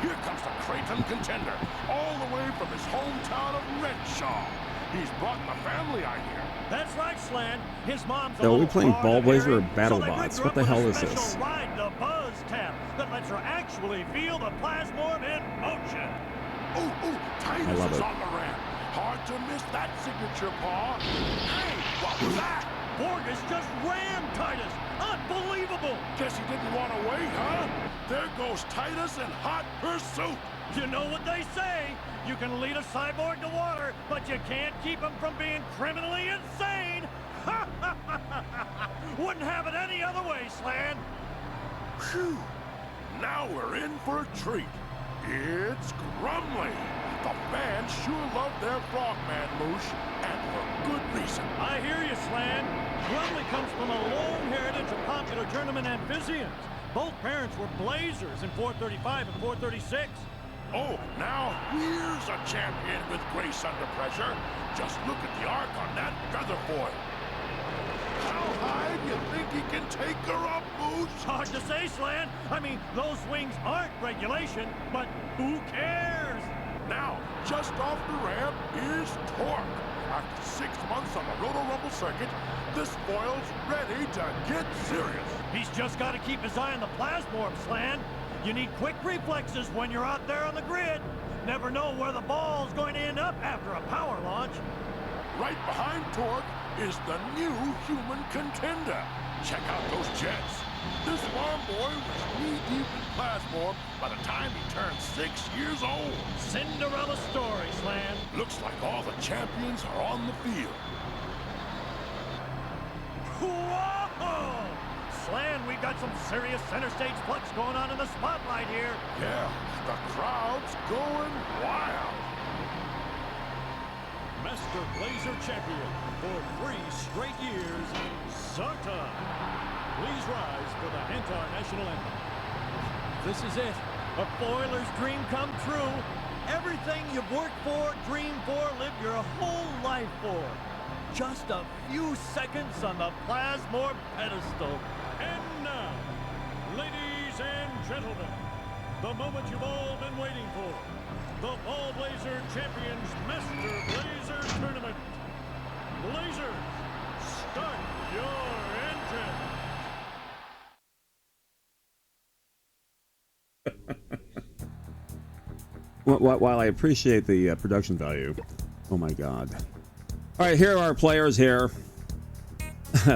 Here comes the Creighton contender, all the way from his hometown of Redshaw. He's brought the family, I hear. That's right, Slan. His mom's So are we playing Ballblazer or BattleBots? BattleBots? What the hell is this? Special ride the Buzz Tap that lets her actually feel the plasmorph in motion. Ooh, Titus I love is it. on the ramp. Hard to miss that signature, Paw. Hey, what was that? Borges just rammed Titus. Unbelievable. Guess he didn't want to wait, huh? There goes Titus in hot pursuit. You know what they say. You can lead a cyborg to water, but you can't keep him from being criminally insane. Wouldn't have it any other way, Slan. Phew. Now we're in for a treat. It's Grumley. The fans sure love their Frogman, Moosh, and for good reason. I hear you, Slan. Grumley comes from a long heritage of popular tournament amphibians. Both parents were Blazers in 435 and 436. Oh, now here's a champion with grace under pressure. Just look at the arc on that feather foil. How high do you think he can take her up, Moosh? Hard to say, Slan. I mean, those wings aren't regulation, but who cares? Now, just off the ramp is Torque. After 6 months on the Roto-Rumble circuit, this foil's ready to get serious. He's just got to keep his eye on the plasmorph, Slan. You need quick reflexes when you're out there on the grid. Never know where the ball's going to end up after a power launch. Right behind Torque is the new human contender. Check out those jets. This farm boy was knee-deep in plasmorph by the time he turned 6 years old. Cinderella story, Slan. Looks like all the champions are on the field. Whoa! Slan, we've got some serious center stage flux going on in the spotlight here. Yeah, the crowd's going wild. Master Blazer champion for 3 straight years, Zartan. Please rise for the Antar National Anthem. This is it. A foiler's dream come true. Everything you've worked for, dreamed for, lived your whole life for. Just a few seconds on the plasmorph pedestal. And now, ladies and gentlemen, the moment you've all been waiting for. The Ballblazer Champions Master Blazer Tournament. Blazers, start your engine. While I appreciate the production value, oh my god. All right, here are our players here.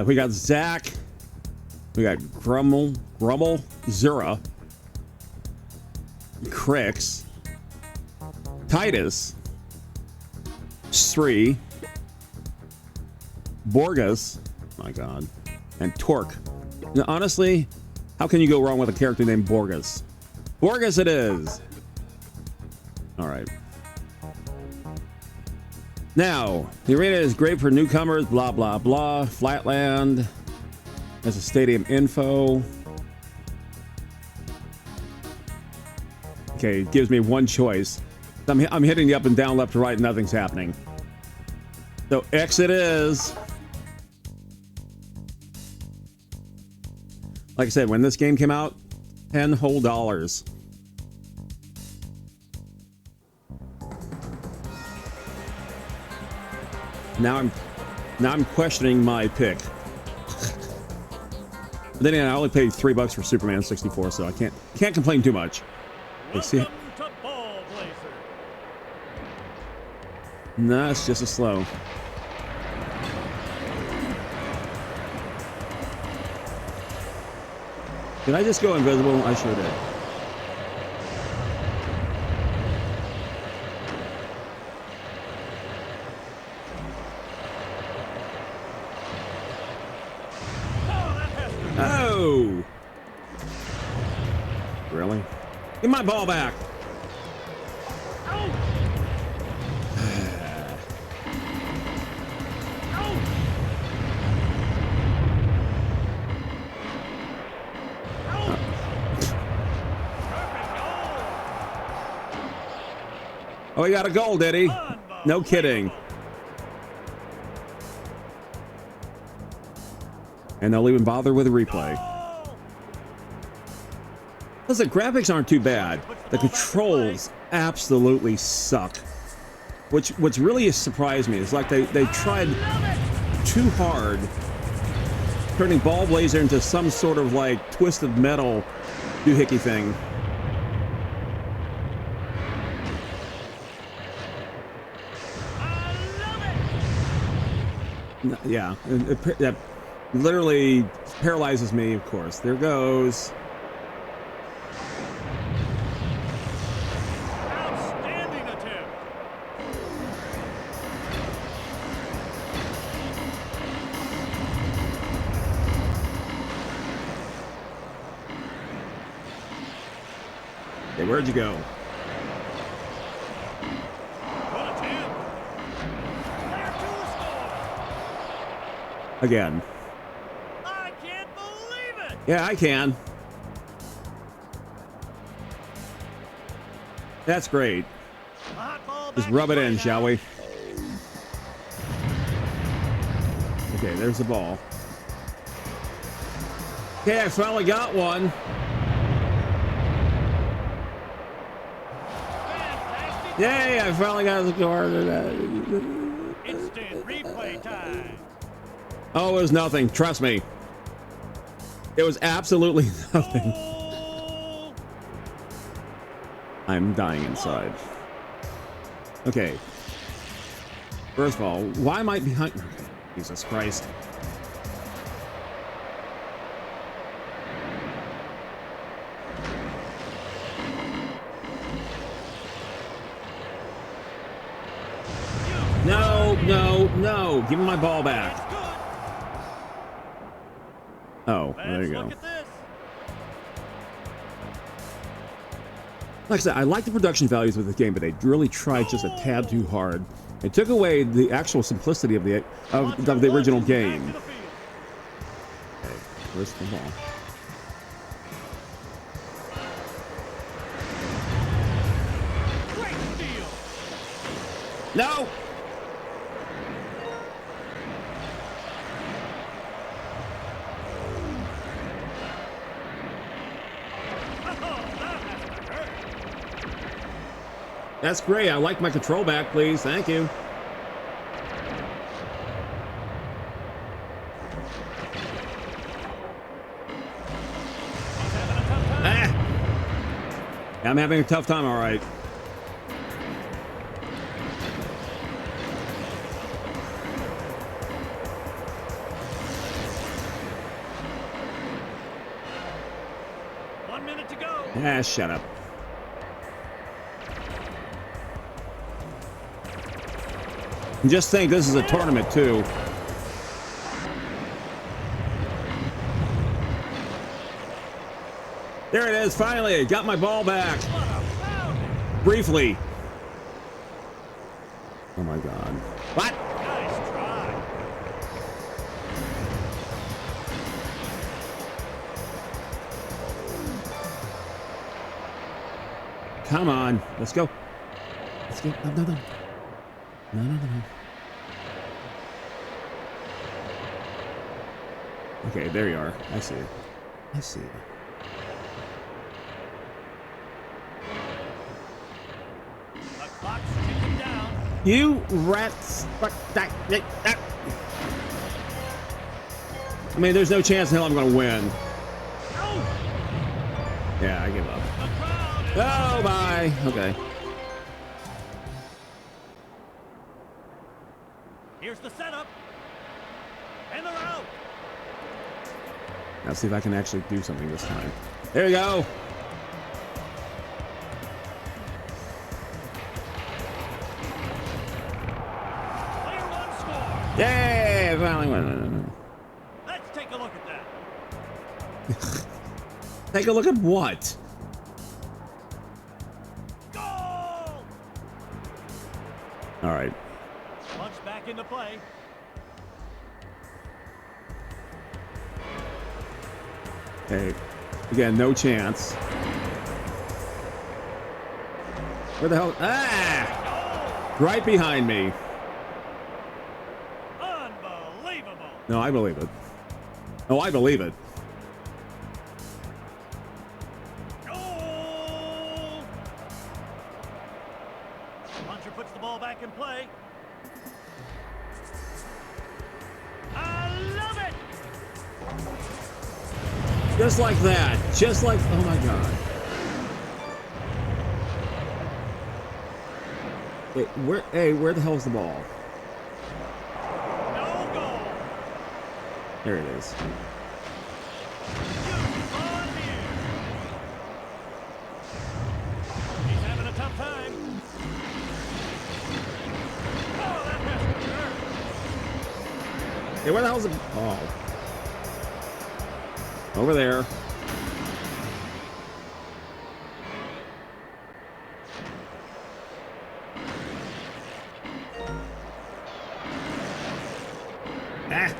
We got Zach, we got Grummel, Zura, Crix, Titus, Sri, Borges, my god, and Torque. Now, honestly, how can you go wrong with a character named Borges? Borges it is. All right. Now, the arena is great for newcomers, blah, blah, blah. Flatland. There's a stadium info. Okay, it gives me one choice. I'm hitting the up and down, left to right, nothing's happening. So X it is. Like I said, when this game came out, $10 whole. Now I'm questioning my pick. But then again, I only paid $3 for Superman 64, so I can't complain too much. Let's see. Welcome to Ballblazer. No, it's just a slow. Did I just go invisible? I sure did. Oh! Really? Get my ball back! Oh, he got a goal, did he? No kidding. And they'll even bother with a replay. Plus, the graphics aren't too bad. The controls absolutely suck. What's really surprised me is like they tried too hard, turning Ballblazer into some sort of like twisted metal doohickey thing. Yeah, that literally paralyzes me, of course. There goes. Outstanding attempt. Okay, where'd you go? Good attempt. Player 2 score. Again. I can't believe it. Yeah, I can. That's great. A hot ball Just back rub it play in, now. shall we? Okay, there's the ball. Okay, I finally got one. Fantastic. Yay, I finally got the score. Instant replay time. Oh, it was nothing. Trust me. It was absolutely nothing. Goal. I'm dying inside. Okay. First of all, why am I behind? Jesus Christ. No, no, no. Give me my ball back. It's good. Oh, there Let's you go. look at this. Like I said, I like the production values of the game, but they really tried just a tad too hard. They took away the actual simplicity of the original game. Back to the field. Okay, where's the ball? Great steal. No! That's great. I like my control back, please. Thank you. Ah! I'm having a tough time, all right. One minute to go. Ah, shut up. And just think, this is a tournament, too. There it is, finally. Got my ball back. Briefly. Oh, my God. What? Nice try. Come on. Let's go. Let's go. No, no, no. No, no, no, no. Okay, there you are. I see it. I see it. The clock's ticking down. You rats. I mean, there's no chance in hell I'm going to win. No. Yeah, I give up. The crowd is Oh, bye. Okay. Here's the setup. And they're out. Now see if I can actually do something this time. There you go. Player 1 score. Yay! Finally won. Let's take a look at that. Take a look at what? Goal! All right. Punch back into play. Okay. Again, no chance. Where the hell? Ah! Right behind me. Unbelievable. No, I believe it. Oh, I believe it. Goal! Puncher puts the ball back in play. Just like that. Just like, oh my god. Wait, where the hell is the ball? No goal. There it is. He's having a tough time. Oh, that missed hurt. Hey, where the hell's the ball? Over there. Ah.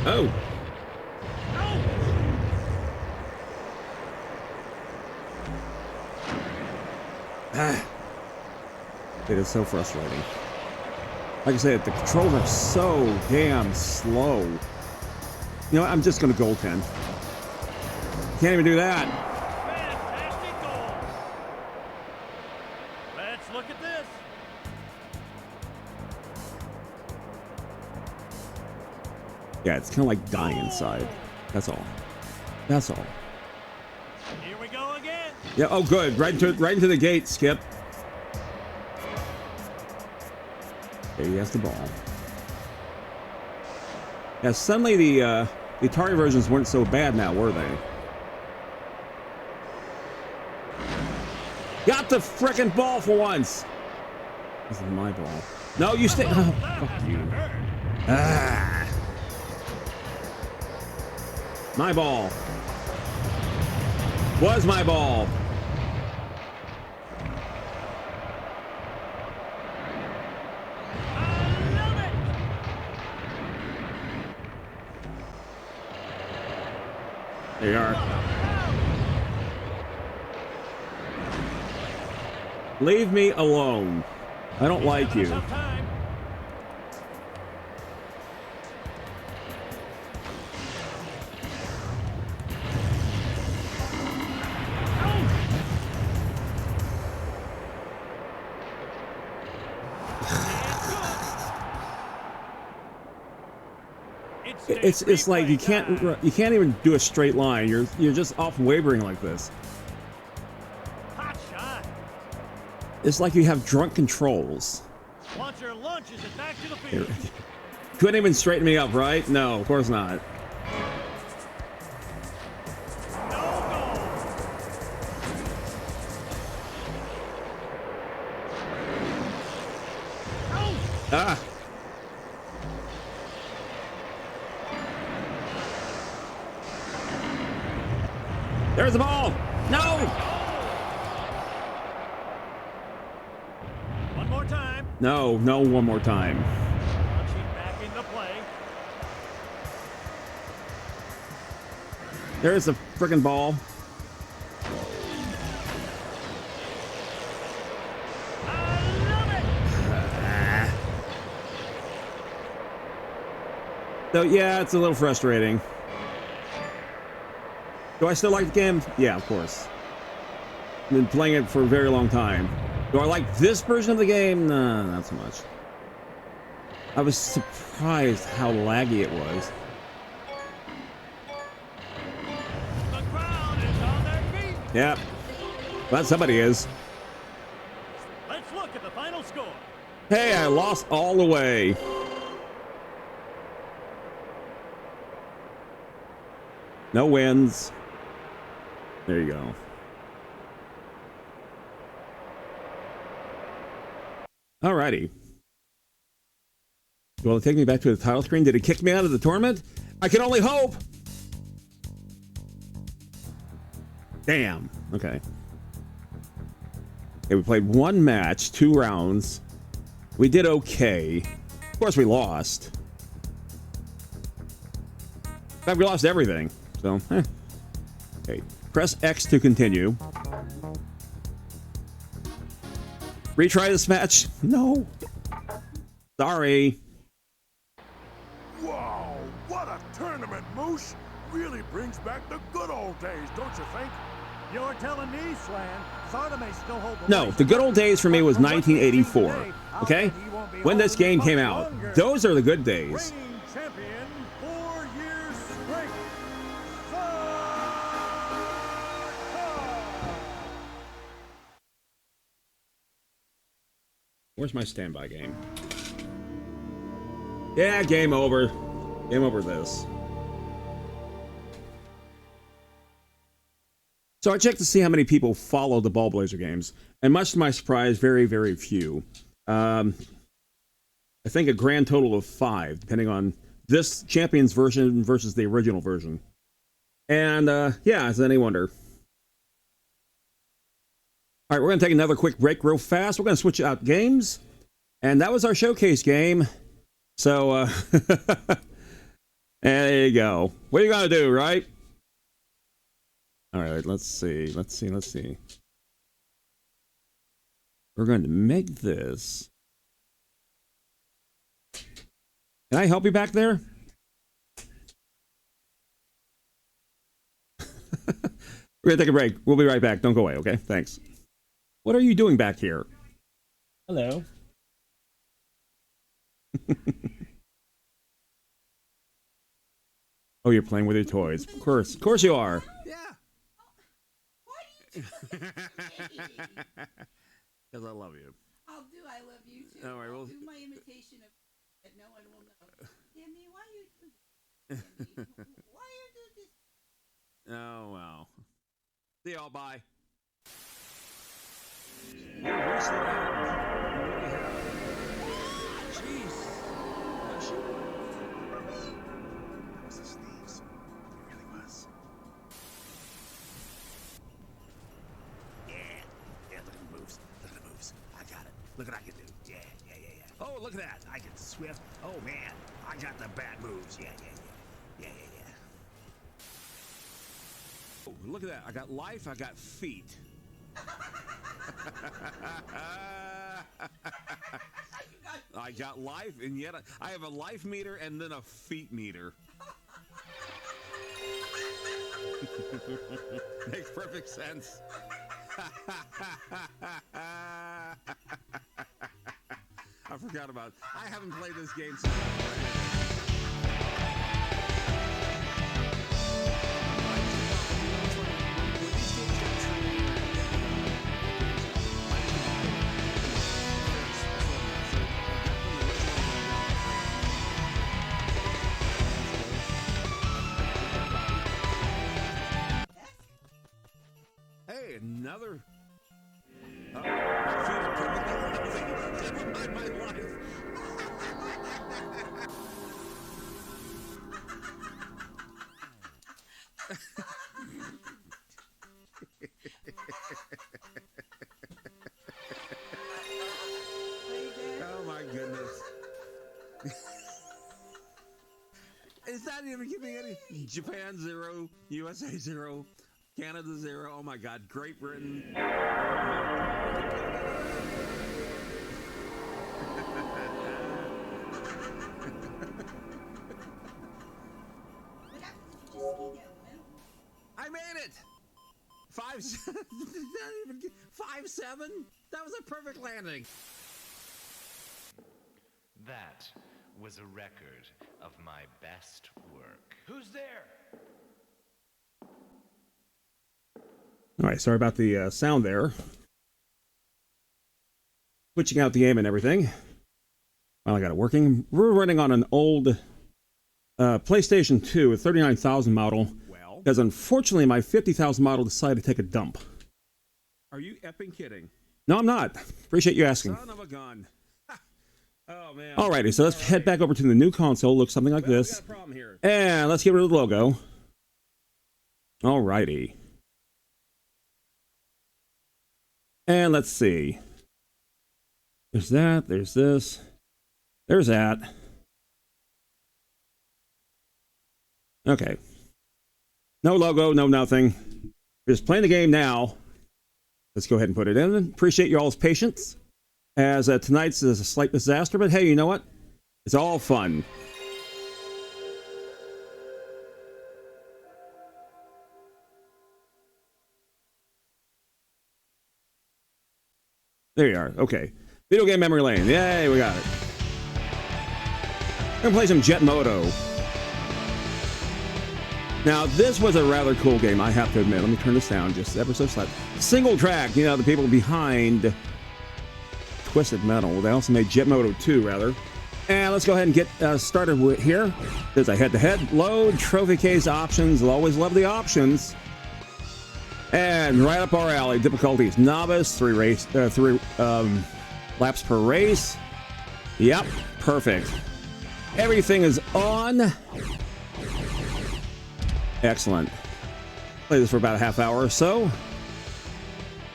Oh. Ah. It is so frustrating. Like I said, the controls are so damn slow. You know what? I'm just going to goaltend. Can't even do that. Fantastic goal. Let's look at this. Yeah, it's kind of like dying inside. That's all. That's all. Here we go again. Yeah. Oh, good. Right into the gate, Skip. Okay, he has the ball. Yeah. Suddenly the Atari versions weren't so bad now, were they? Got the frickin' ball for once. This is my ball. No, you stay. Oh, fuck you. Ah. My ball. Was my ball. I love it. There you are. Leave me alone. I don't like you. Tough time. It's like you can't even do a straight line. You're just off wavering like this. Hot shot. It's like you have drunk controls. Once your lunch is it back to the field. Couldn't even straighten me up, right? No, of course not. No goal. Ah. There's the ball. No. One more time. No, one more time. Launching back into play. There's the frickin' ball. I love it. So yeah, it's a little frustrating. Do I still like the game? Yeah, of course. I've been playing it for a very long time. Do I like this version of the game? No, not so much. I was surprised how laggy it was. The crowd is on their feet. Yep. Well, somebody is. Let's look at the final score. Hey, I lost all the way. No wins. There you go. Alrighty. Will it take me back to the title screen? Did it kick me out of the tournament? I can only hope. Damn. Okay. Okay, we played one match, 2 rounds. We did okay. Of course, we lost. In fact, we lost everything. So, Okay. Press X to continue. Retry this match? No. Sorry. swoosh really brings back the good old days, don't you think? You're telling me, Slan, Zarda may still hold the No, the good old days for me was 1984. Okay? When this game came out. Those are the good days. Reigning champion 4 years straight. Where's my standby game? Yeah, game over. Game over this. So I checked to see how many people follow the Ballblazer games, and much to my surprise, very, very few. I think a grand total of 5, depending on this Champions version versus the original version. And yeah, is any wonder? All right, we're going to take another quick break real fast. We're going to switch out games, and that was our showcase game. So, there you go. What are you going to do, right? All right, let's see. We're going to make this. Can I help you back there? We're going to take a break. We'll be right back. Don't go away, okay? Thanks. What are you doing back here? Hello. Oh, you're playing with your toys. Of course you are. Yeah. Why do you do that to me? Because I love you. I love you too. All right, well, I'll do my imitation of that no one will know. Timmy, why you do this? Timmy, why you do this? Oh, well. See y'all. Bye. Jeez. Was the sneeze? It really was. Yeah, look at the moves. Look at the moves. I got it. Look what I can do. Yeah. Oh, look at that. I can swift. Oh, man. I got the bat moves. Yeah. Oh, look at that. I got life. I got feet. I got life, and yet I have a life meter and then a feet meter. Makes perfect sense. I forgot about it. I haven't played this game since. Hey, another. Oh, my feet are perfect. My life. Oh my goodness. It's not even giving any. Japan 0, USA 0, Canada 0. Oh my God, Great Britain. I made it. 5-7. 5-7. That was a perfect landing. That was a record of my best work. Who's there? All right, sorry about the sound there. Switching out the game and everything. Well, I got it working. We're running on an old PlayStation 2, a 39,000 model. Well, because unfortunately my 50,000 model decided to take a dump. Are you effing kidding? No, I'm not. Appreciate you asking. Son of a gun. Oh, man. Alrighty, so let's head back over to the new console. Looks something like this. We got a problem here. And let's get rid of the logo. Alrighty. And let's see. There's that. There's this. There's that. Okay. No logo, no nothing. We're just playing the game now. Let's go ahead and put it in. Appreciate you all's patience. As tonight's is a slight disaster, but hey, you know what? It's all fun. There you are. Okay. Video game memory lane. Yay, we got it. We're gonna play some Jet Moto. Now, this was a rather cool game, I have to admit. Let me turn this down just ever so slightly. Single track, you know, the people behind Twisted Metal. They also made Jet Moto 2, rather. And let's go ahead and get started with here. There's a head-to-head, load, trophy case options. We'll always love the options. And right up our alley, difficulties novice, three laps per race. Yep, perfect. Everything is on. Excellent. Play this for about a half hour or so.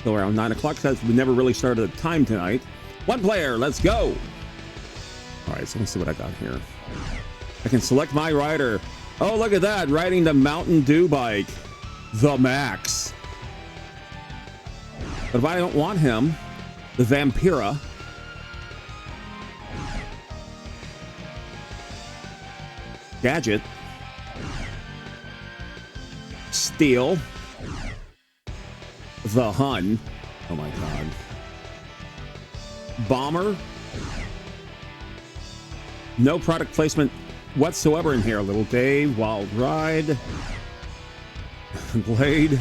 Go around 9 o'clock because we never really started a time tonight. One player, let's go. All right, so let's see what I got here. I can select my rider. Oh, look at that, riding the Mountain Dew bike, the Max. But if I don't want him, the Vampira. Gadget. Steel. The Hun. Oh my god. Bomber. No product placement whatsoever in here. Little Dave, Wild Ride. Blade.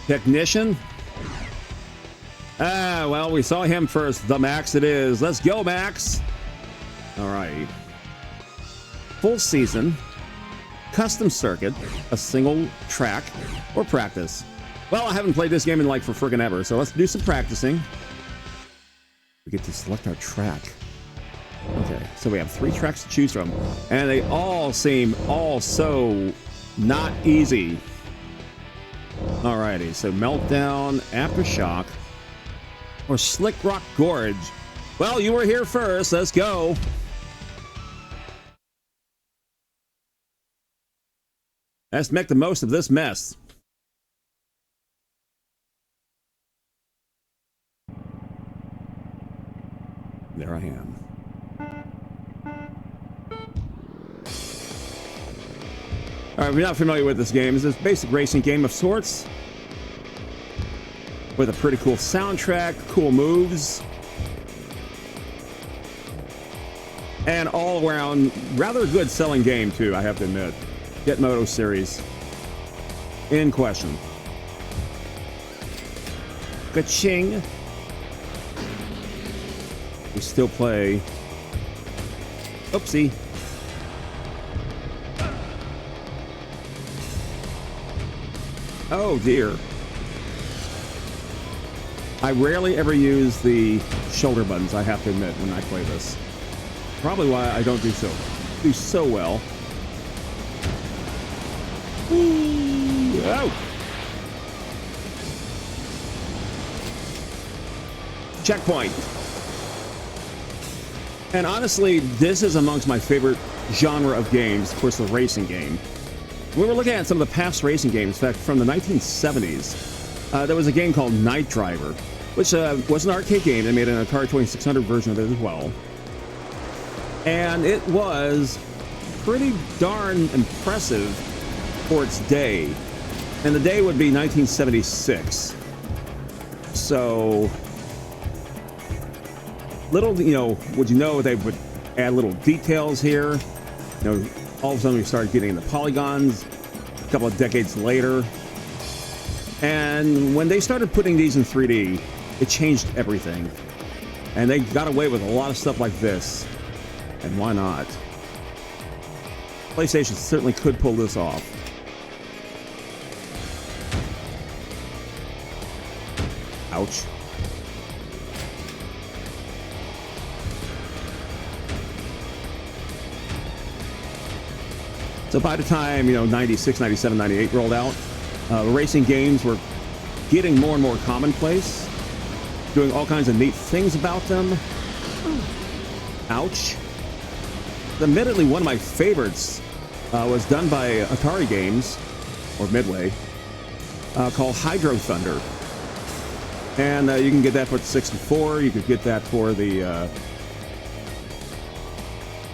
Technician. Ah, well, we saw him first. The Max it is. Let's go, Max. All right. Full season. Custom circuit. A single track. Or practice. Well, I haven't played this game in like for friggin' ever, so let's do some practicing. We get to select our track. Okay, so we have 3 tracks to choose from, and they all seem so not easy. Alrighty, so Meltdown, Aftershock, or Slick Rock Gorge. Well, you were here first. Let's go. Let's make the most of this mess. There I am. All right, if you're not familiar with this game, it's a basic racing game of sorts with a pretty cool soundtrack, cool moves, and all around rather good selling game too, I have to admit. Jet Moto series in question. Ka-ching. We still play. Oopsie. Oh dear. I rarely ever use the shoulder buttons, I have to admit, when I play this. Probably why I don't do so well. Ooh, oh. Checkpoint. And honestly, this is amongst my favorite genre of games, of course, the racing game. We were looking at some of the past racing games, in fact, from the 1970s. There was a game called Night Driver, which was an arcade game. They made an Atari 2600 version of it as well. And it was pretty darn impressive for its day. And the day would be 1976. So, little, would you know they would add little details here? All of a sudden we started getting into polygons a couple of decades later. And when they started putting these in 3D, it changed everything. And they got away with a lot of stuff like this. And why not? PlayStation certainly could pull this off. Ouch. So by the time, 96, 97, 98 rolled out, racing games were getting more and more commonplace, doing all kinds of neat things about them. Ouch. Admittedly, one of my favorites was done by Atari Games, or Midway, called Hydro Thunder. And you can get that for the 64. You could get that for the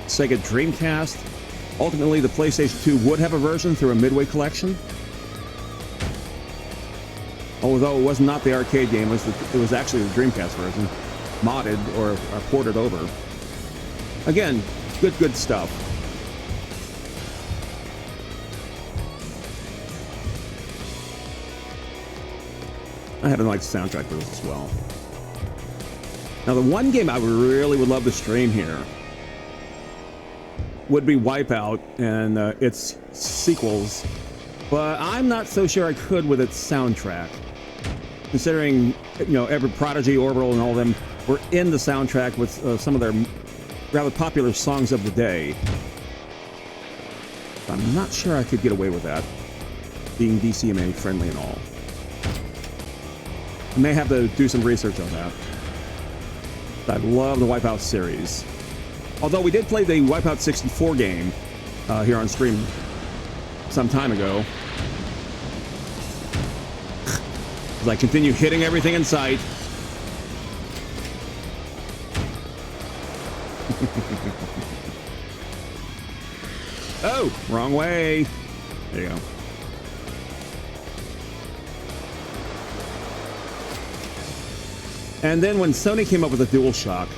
Sega Dreamcast. Ultimately, the PlayStation 2 would have a version through a Midway collection. Although it was not the arcade game, it was actually the Dreamcast version, modded or ported over. Again, good stuff. I had a nice soundtrack for this as well. Now, the one game I really would love to stream here would be Wipeout and its sequels, but I'm not so sure I could with its soundtrack. Considering, you know, every Prodigy, Orbital, and all of them were in the soundtrack with some of their rather popular songs of the day. I'm not sure I could get away with that, being DCMA friendly and all. I may have to do some research on that. I love the Wipeout series. Although we did play the Wipeout 64 game here on stream some time ago. As I continue hitting everything in sight. Oh, wrong way. There you go. And then when Sony came up with the DualShock,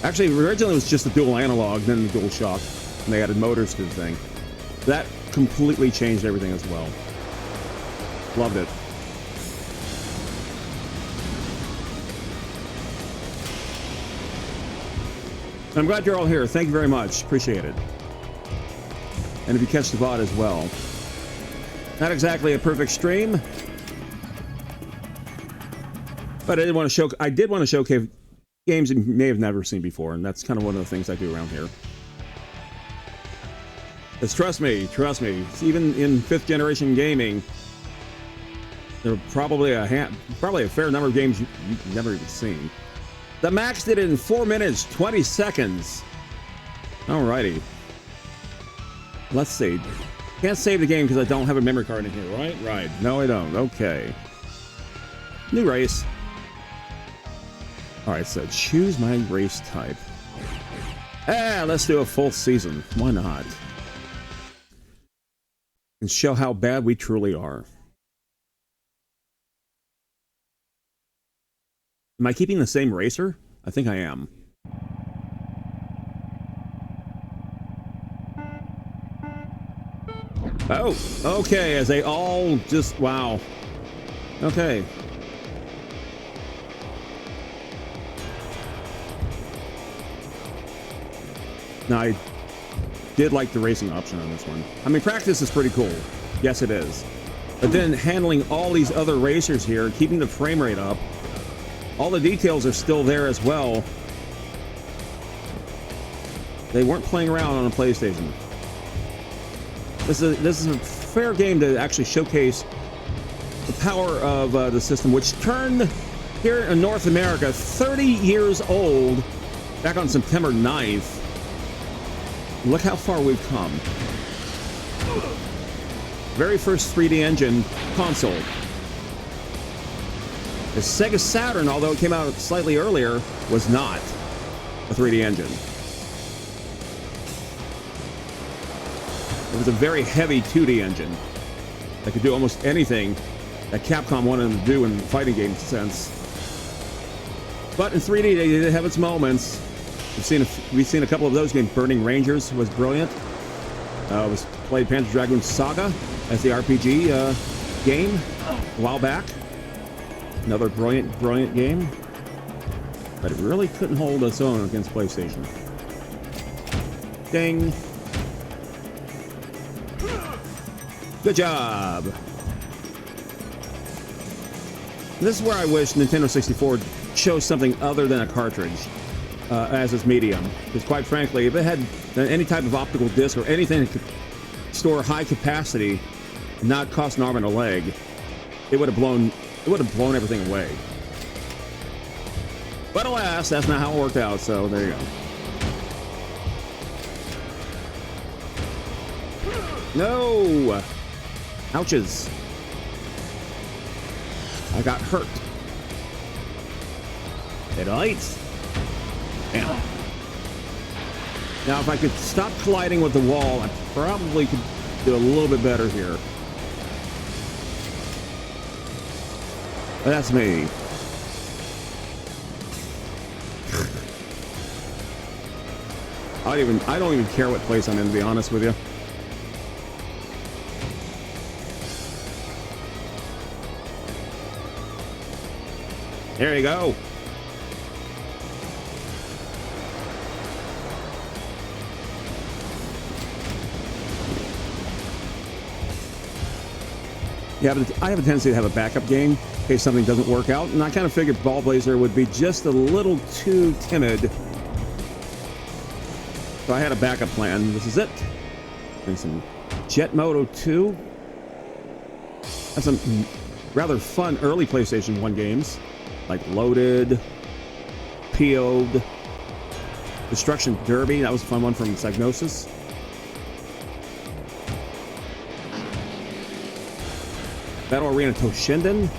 actually originally it was just a dual analog, then the DualShock, and they added motors to the thing. That completely changed everything as well. Loved it. I'm glad you're all here. Thank you very much. Appreciate it. And if you catch the VOD as well. Not exactly a perfect stream, but I did want to showcase games you may have never seen before, and that's kind of one of the things I do around here. Because trust me, even in 5th generation gaming, there are probably a fair number of games you've never even seen. The Max did it in 4 minutes, 20 seconds. Alrighty. Let's see. Can't save the game because I don't have a memory card in here, right? Right. No, I don't. Okay. New race. Alright, so choose my race type. Let's do a full season. Why not? And show how bad we truly are. Am I keeping the same racer? I think I am. Oh, okay, as they all just, wow. Okay. Now, I did like the racing option on this one. I mean, practice is pretty cool. Yes, it is. But then handling all these other racers here, keeping the frame rate up, all the details are still there as well. They weren't playing around on a PlayStation. This is a fair game to actually showcase the power of the system, which turned here in North America 30 years old back on September 9th. Look how far we've come. Very first 3D engine console. The Sega Saturn, although it came out slightly earlier, was not a 3D engine. It was a very heavy 2D engine that could do almost anything that Capcom wanted to do in the fighting game sense. But in 3D, they did have its moments. We've seen a couple of those games. Burning Rangers was brilliant. Was played Panzer Dragoon Saga as the RPG game a while back. Another brilliant game. But it really couldn't hold its own against PlayStation. Ding. Good job. This is where I wish Nintendo 64 chose something other than a cartridge as its medium. Because quite frankly, if it had any type of optical disc or anything that could store high capacity and not cost an arm and a leg, it would have blown everything away. But alas, that's not how it worked out, so there you go. No! Ouches. I got hurt. It hurts. Damn. Now, if I could stop colliding with the wall, I probably could do a little bit better here. That's me. I don't even care what place I'm in, to be honest with you. There you go. Yeah, but I have a tendency to have a backup game in case something doesn't work out, and I kind of figured Ballblazer would be just a little too timid. So I had a backup plan. This is it. And some Jet Moto 2. That's some rather fun early PlayStation 1 games, like Loaded, PO'd, Destruction Derby. That was a fun one from Psygnosis. Battle Arena Toshinden.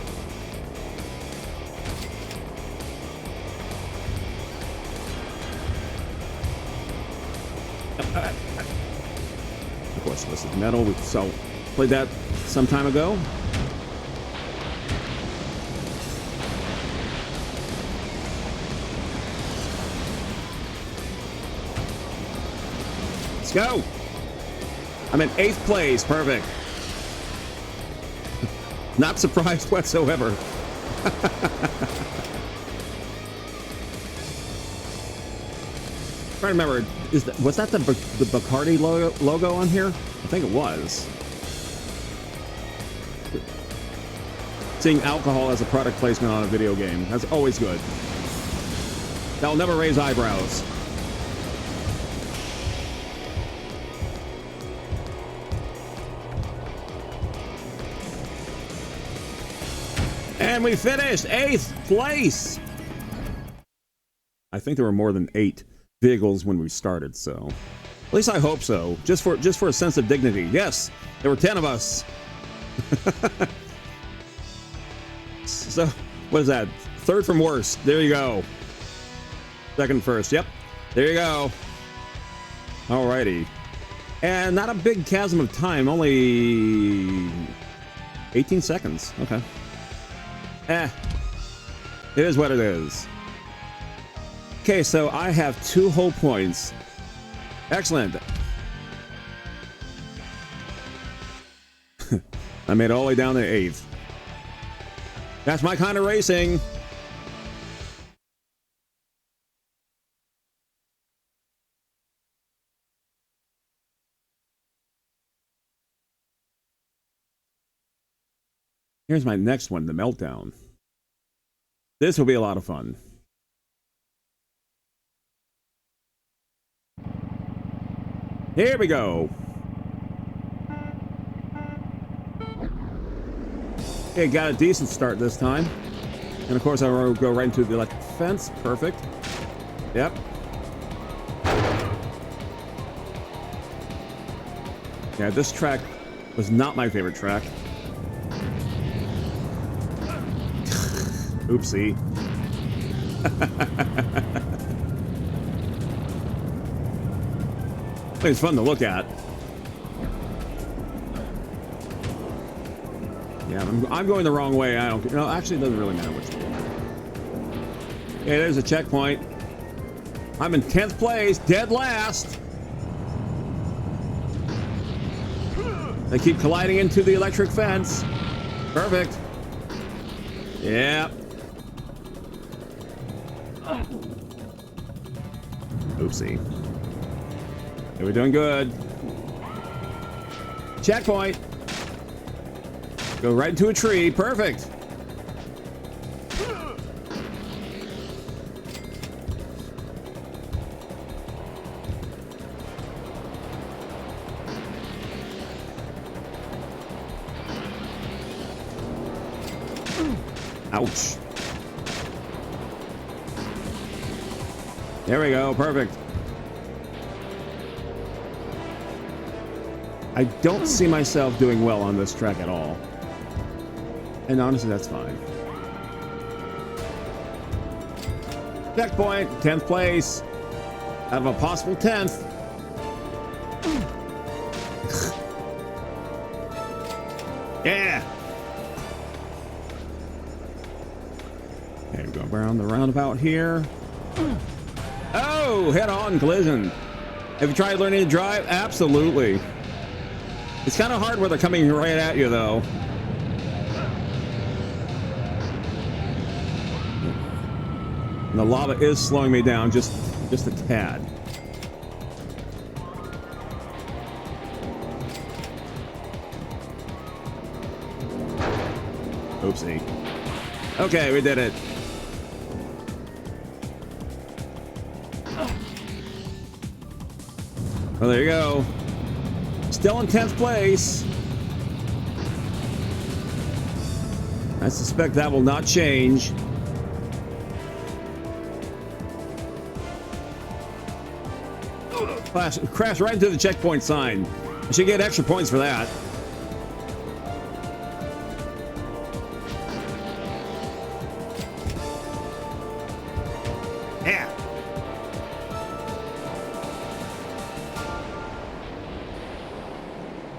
Of course, this is Metal. We played that some time ago. Let's go. I'm in 8th place. Perfect. Not surprised whatsoever. Trying to remember, was that the Bacardi logo on here? I think it was. Seeing alcohol as a product placement on a video game, that's always good. That'll never raise eyebrows. And we finished 8th place. I think there were more than 8 vehicles when we started, so at least I hope so. Just for a sense of dignity. Yes, there were 10 of us. So what is that? 3rd from worst. There you go. 2nd first. Yep. There you go. Alrighty. And not a big chasm of time. Only 18 seconds. Okay. It is what it is. Okay, so I have 2 whole points. Excellent. I made it all the way down to 8th. That's my kind of racing. Here's my next one, the Meltdown. This will be a lot of fun. Here we go. Okay, got a decent start this time. And of course I will go right into the electric fence. Perfect. Yep. Yeah, this track was not my favorite track. Oopsie. It's fun to look at. Yeah, I'm going the wrong way. I don't. No, actually, it doesn't really matter which way. Okay, there's a checkpoint. I'm in 10th place, dead last. They keep colliding into the electric fence. Perfect. Yeah. Oopsie. Okay, we're doing good. Checkpoint. Go right into a tree. Perfect. Ouch. There we go. Perfect. I don't see myself doing well on this track at all. And honestly, that's fine. Checkpoint, 10th place. Out of a possible 10th. Yeah. Okay, we go around the roundabout here. Oh, head-on collision. Have you tried learning to drive? Absolutely. It's kind of hard where they're coming right at you, though. And the lava is slowing me down just a tad. Oopsie. Okay, we did it. Well, there you go. Still in 10th place. I suspect that will not change. Crash right into the checkpoint sign. I should get extra points for that. Yeah.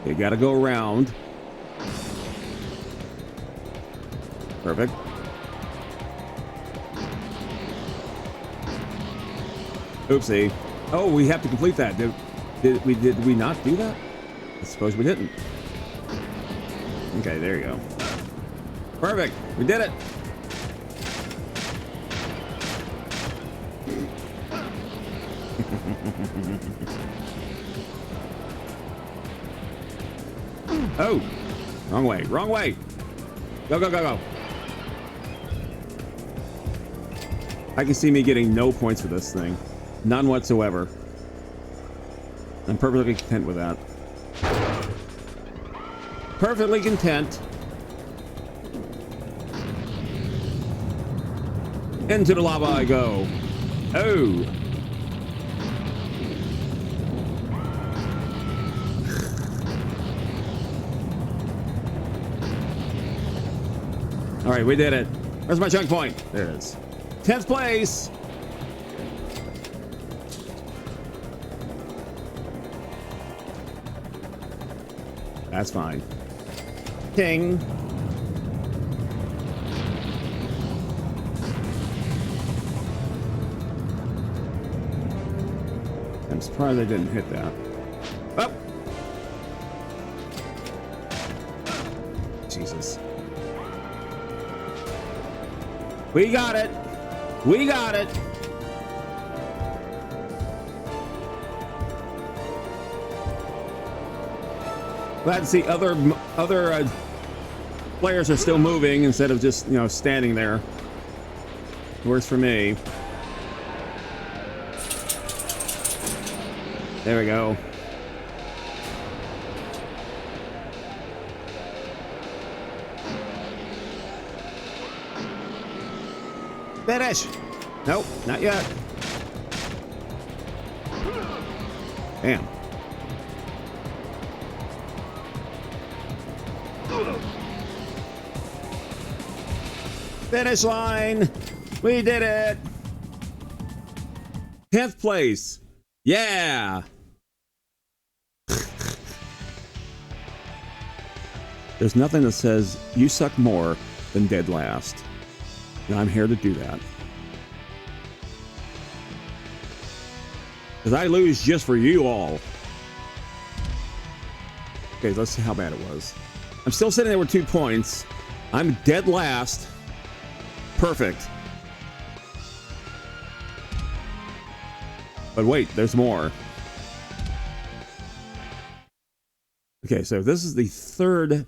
You gotta go around. Perfect. Oopsie. Oh, we have to complete that. Did we not do that? I suppose we didn't. Okay, there you go. Perfect. We did it. Oh, wrong way. Wrong way. Go, go, go, go. I can see me getting no points for this thing. None whatsoever. I'm perfectly content with that. Perfectly content. Into the lava I go. Oh. All right, we did it. Where's my chunk point? There it is. 10th place. That's fine. King. I'm surprised I didn't hit that. Oh! Jesus. We got it. We got it. Glad to see other players are still moving instead of just, you know, standing there. Works for me. There we go. Finish. Nope, not yet. Damn. Finish line. We did it. 10th place. Yeah. There's nothing that says you suck more than dead last. And I'm here to do that. Because I lose just for you all. Okay, let's see how bad it was. I'm still sitting there with 2 points. I'm dead last. Perfect. But wait, there's more. Okay, so this is the 3rd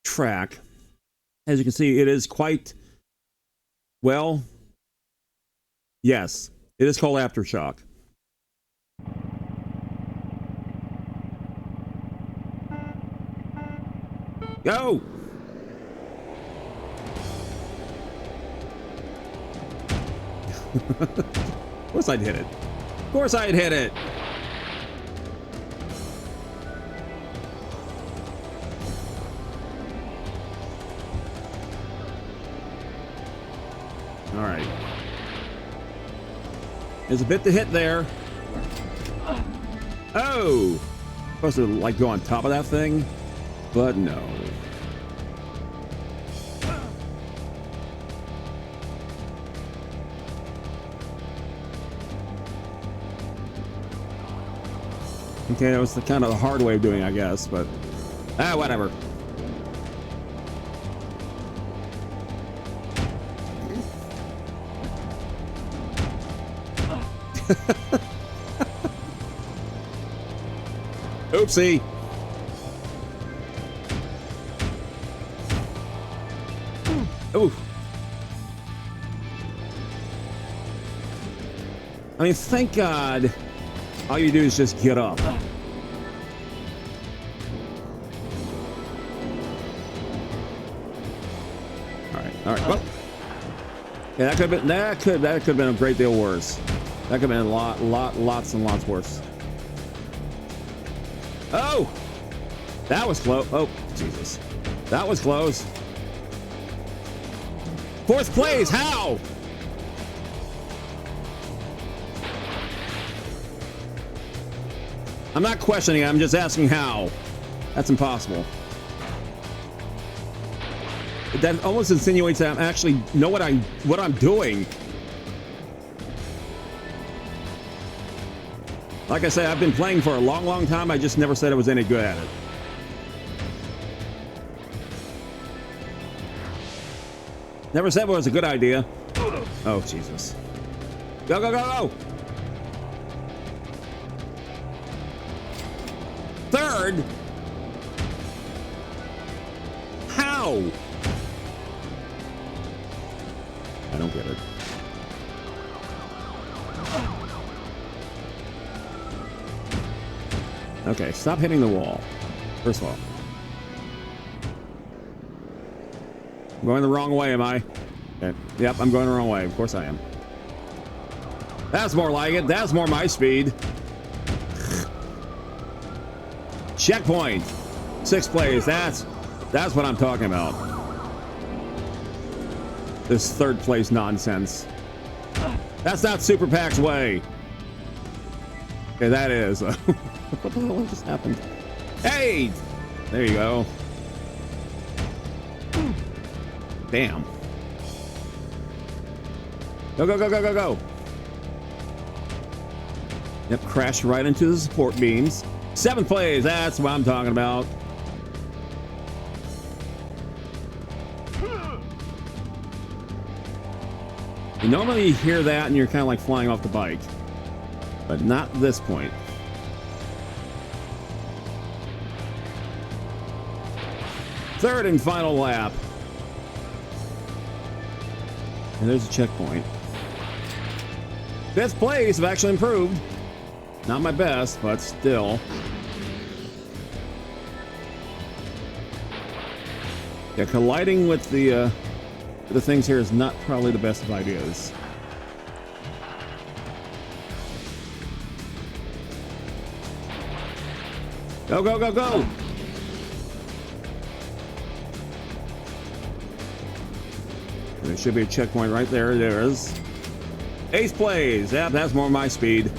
track. As you can see, it is quite... Well, yes, it is called Aftershock. Go! Of course I'd hit it. Of course I'd hit it. All right. There's a bit to hit there. Oh! Supposed to like go on top of that thing, but no. Okay, that was the kind of the hard way of doing it, I guess, but whatever. Oopsie. Ooh. I mean, thank God all you do is just get up. All right. Well, yeah, that could have been a great deal worse. That could have been lots and lots worse. Oh, that was close. Oh, Jesus, that was close. Fourth place. How? I'm not questioning it, I'm just asking how. That's impossible. That almost insinuates that I actually know what I'm doing. Like I said, I've been playing for a long time. I just never said I was any good at it. Never said it was a good idea. Oh, Jesus. Go, go, go, go! Third? How? I don't get it. Okay, stop hitting the wall. First of all. I'm going the wrong way, am I? Okay. Yep, I'm going the wrong way. Of course I am. That's more like it. That's more my speed. Checkpoint. 6th place. That's what I'm talking about. This 3rd place nonsense. That's not Super Pack's way. Okay, that is. What the hell just happened? Hey! There you go. Damn. Go, go, go, go, go, go. Yep, crashed right into the support beams. 7th place, that's what I'm talking about. You normally hear that and you're kind of like flying off the bike, but not this point. Third and final lap. And there's a checkpoint. 5th place, I've actually improved. Not my best, but still. Yeah, colliding with the things here is not probably the best of ideas. Go, go, go, go! There should be a checkpoint right there. There is. 8th place. Yeah, that's more my speed.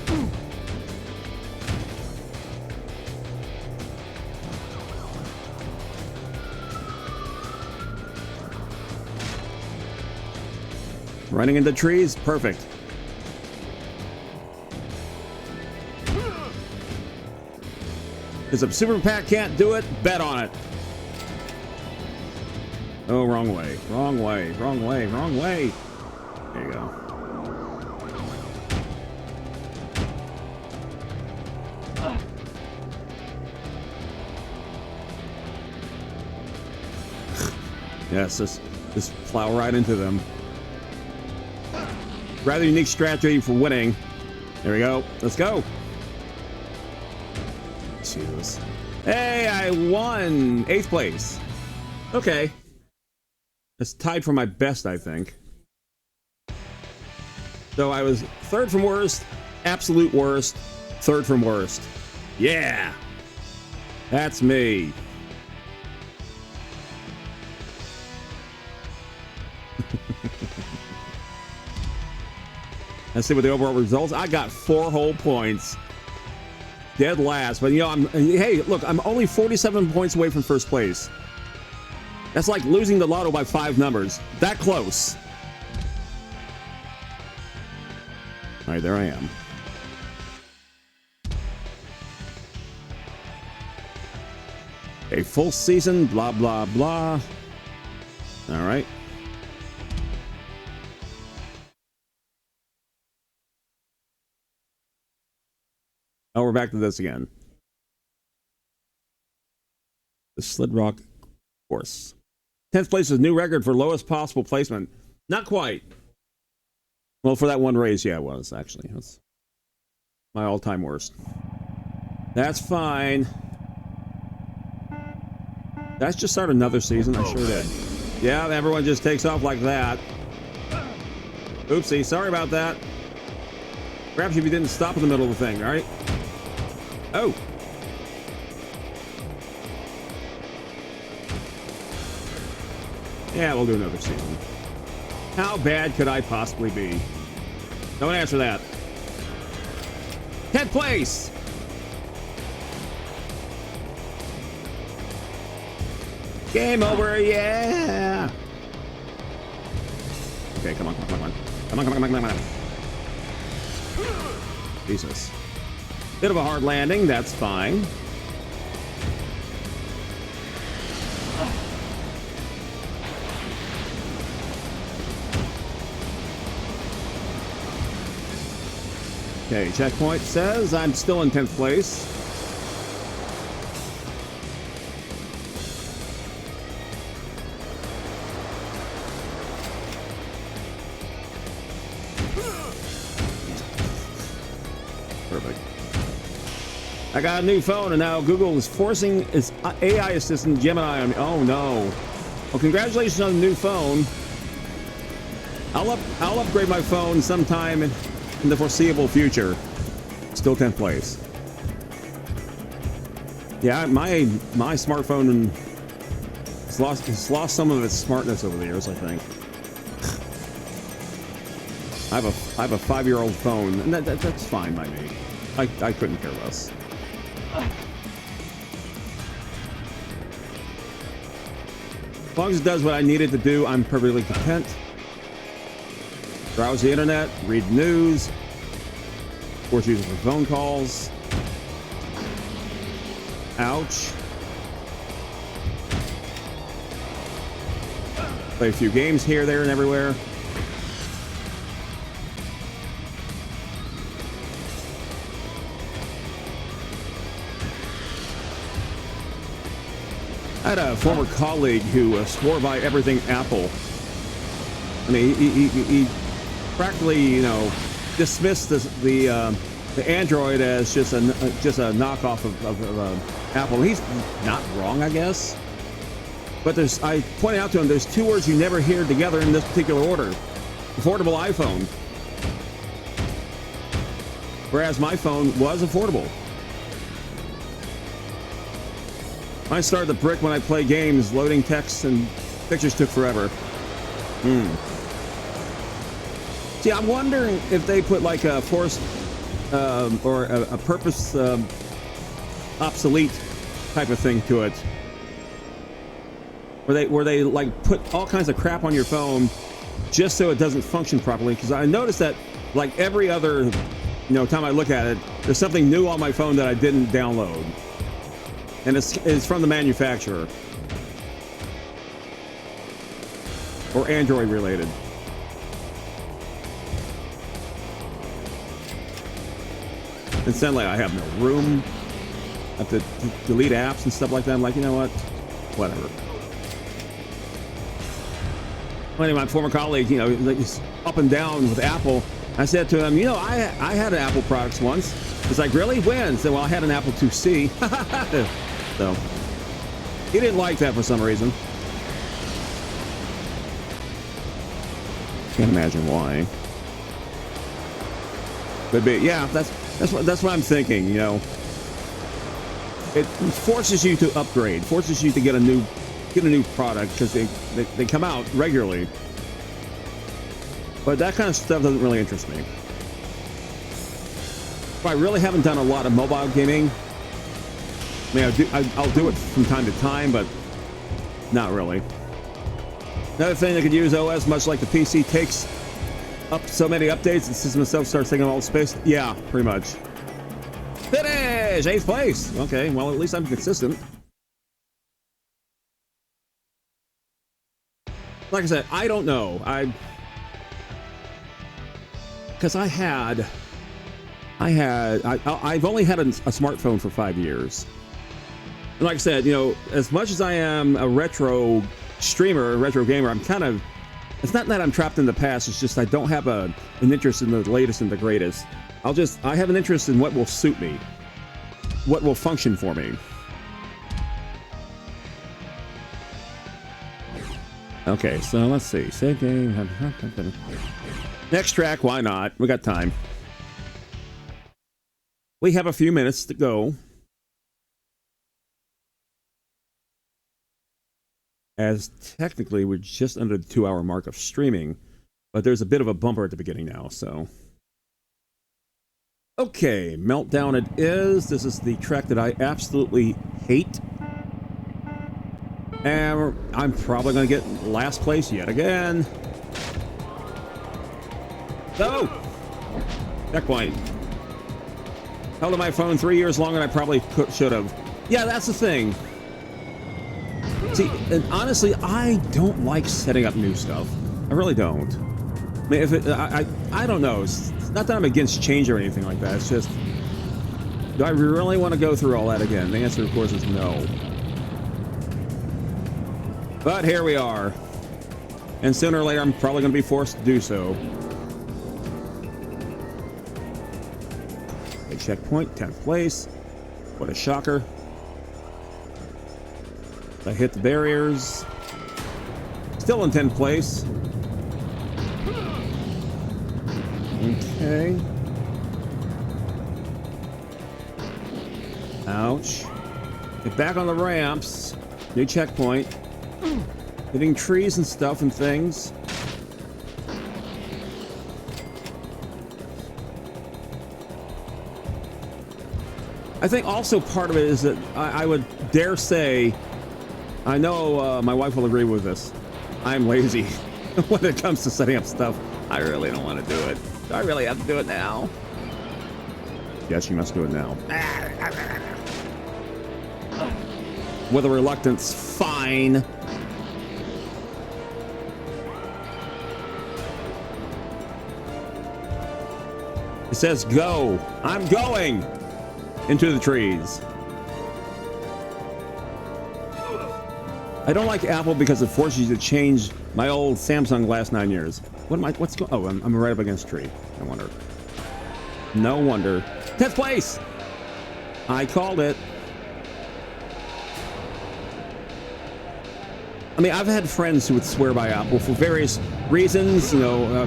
Running into trees, perfect. If a Super Pack can't do it, bet on it. Oh, wrong way, wrong way, wrong way, wrong way. There you go. Yes, just plow right into them. Rather unique strategy for winning. There we go. Let's go. Jesus. Hey, I won 8th place. Okay. It's tied for my best, I think. So I was 3rd from worst, absolute worst, 3rd from worst. Yeah. That's me. Let's see what the overall results. I got 4 whole points. Dead last. But, you know, hey, look, I'm only 47 points away from 1st place. That's like losing the lotto by 5 numbers. That close. All right, there I am. A full season, blah, blah, blah. All right. Oh, we're back to this again. The Slid Rock course. 10th place is new record for lowest possible placement. Not quite. Well, for that one race, yeah, it was, actually. That's my all-time worst. That's fine. That's just start another season. I sure did. Yeah, everyone just takes off like that. Oopsie, sorry about that. Perhaps if you didn't stop in the middle of the thing, right? Oh. Yeah, we'll do another season. How bad could I possibly be? Don't answer that. 10th place! Game over, yeah! Okay, come on, come on, come on. Come on, come on, come on, come on. Jesus. Bit of a hard landing, that's fine. Okay, checkpoint says I'm still in 10th place. Perfect. I got a new phone, and now Google is forcing its AI assistant Gemini on me. Oh no! Well, congratulations on the new phone. I'll upgrade my phone sometime in the foreseeable future. Still 10th place. Yeah, my smartphone has lost some of its smartness over the years, I think. I have a 5-year-old phone, and that's fine by me. I couldn't care less. As long as it does what I need it to do, I'm perfectly content. Browse the internet, read news, of course, use it for phone calls. Ouch. Play a few games here, there, and everywhere. I had a former colleague who swore by everything Apple. I mean, he practically, you know, dismissed the Android as just a knockoff of Apple. He's not wrong, I guess. But I pointed out to him, there's two words you never hear together in this particular order: affordable iPhone. Whereas my phone was affordable. I started to brick when I play games. Loading text and pictures took forever. See, I'm wondering if they put like a forced or a purpose obsolete type of thing to it, where they like put all kinds of crap on your phone just so it doesn't function properly. Because I noticed that like every other time I look at it, there's something new on my phone that I didn't download, and it's from the manufacturer or Android related. And suddenly I have no room. I have to delete apps and stuff like that. I'm like, you know what? Whatever. Well, anyway, my former colleague, like he's up and down with Apple. I said to him, I had an Apple products once. He's like, really? When? I said, well, I had an Apple IIc. So he didn't like that for some reason. Can't imagine why. But yeah, that's what I'm thinking. It forces you to upgrade, forces you to get a new product because they come out regularly. But that kind of stuff doesn't really interest me. I really haven't done a lot of mobile gaming. I mean, I'll do it from time to time, but not really. Another thing that could use OS, much like the PC, takes up so many updates, the system itself starts taking all the space. Yeah, pretty much. Finish! 8th place! Okay, well, at least I'm consistent. like I said, I don't know. Because I've only had a smartphone for 5 years. And like I said, you know, as much as I am a retro streamer, a retro gamer, I'm kind of, it's not that I'm trapped in the past, it's just I don't have an interest in the latest and the greatest. I have an interest in what will suit me, what will function for me. Okay, so let's see. Save game. Next track, why not? We got time. We have a few minutes to go. As technically, we're just under the 2-hour mark of streaming, but there's a bit of a bumper at the beginning now, so. Okay, Meltdown it is. This is the track that I absolutely hate. And I'm probably going to get last place yet again. No! Checkpoint. Held on my phone 3 years longer than I probably should have. Yeah, that's the thing. See, and honestly, I don't like setting up new stuff. I really don't. I mean, I don't know. It's not that I'm against change or anything like that. It's just, do I really want to go through all that again? The answer, of course, is no. But here we are. And sooner or later, I'm probably going to be forced to do so. A checkpoint, 10th place. What a shocker. I hit the barriers. Still in 10th place. Okay. Ouch. Get back on the ramps. New checkpoint. Hitting trees and stuff and things. I think also part of it is that I would dare say, I know my wife will agree with this, I'm lazy when it comes to setting up stuff. I really don't want to do it. Do I really have to do it now? Yes, you must do it now. With a reluctance, fine. It says go. I'm going into the trees. I don't like Apple because it forces you to change my old Samsung last 9 years. What's going? Oh, I'm right up against a tree. No wonder. No wonder. 10th place. I called it. I mean, I've had friends who would swear by Apple for various reasons. You know,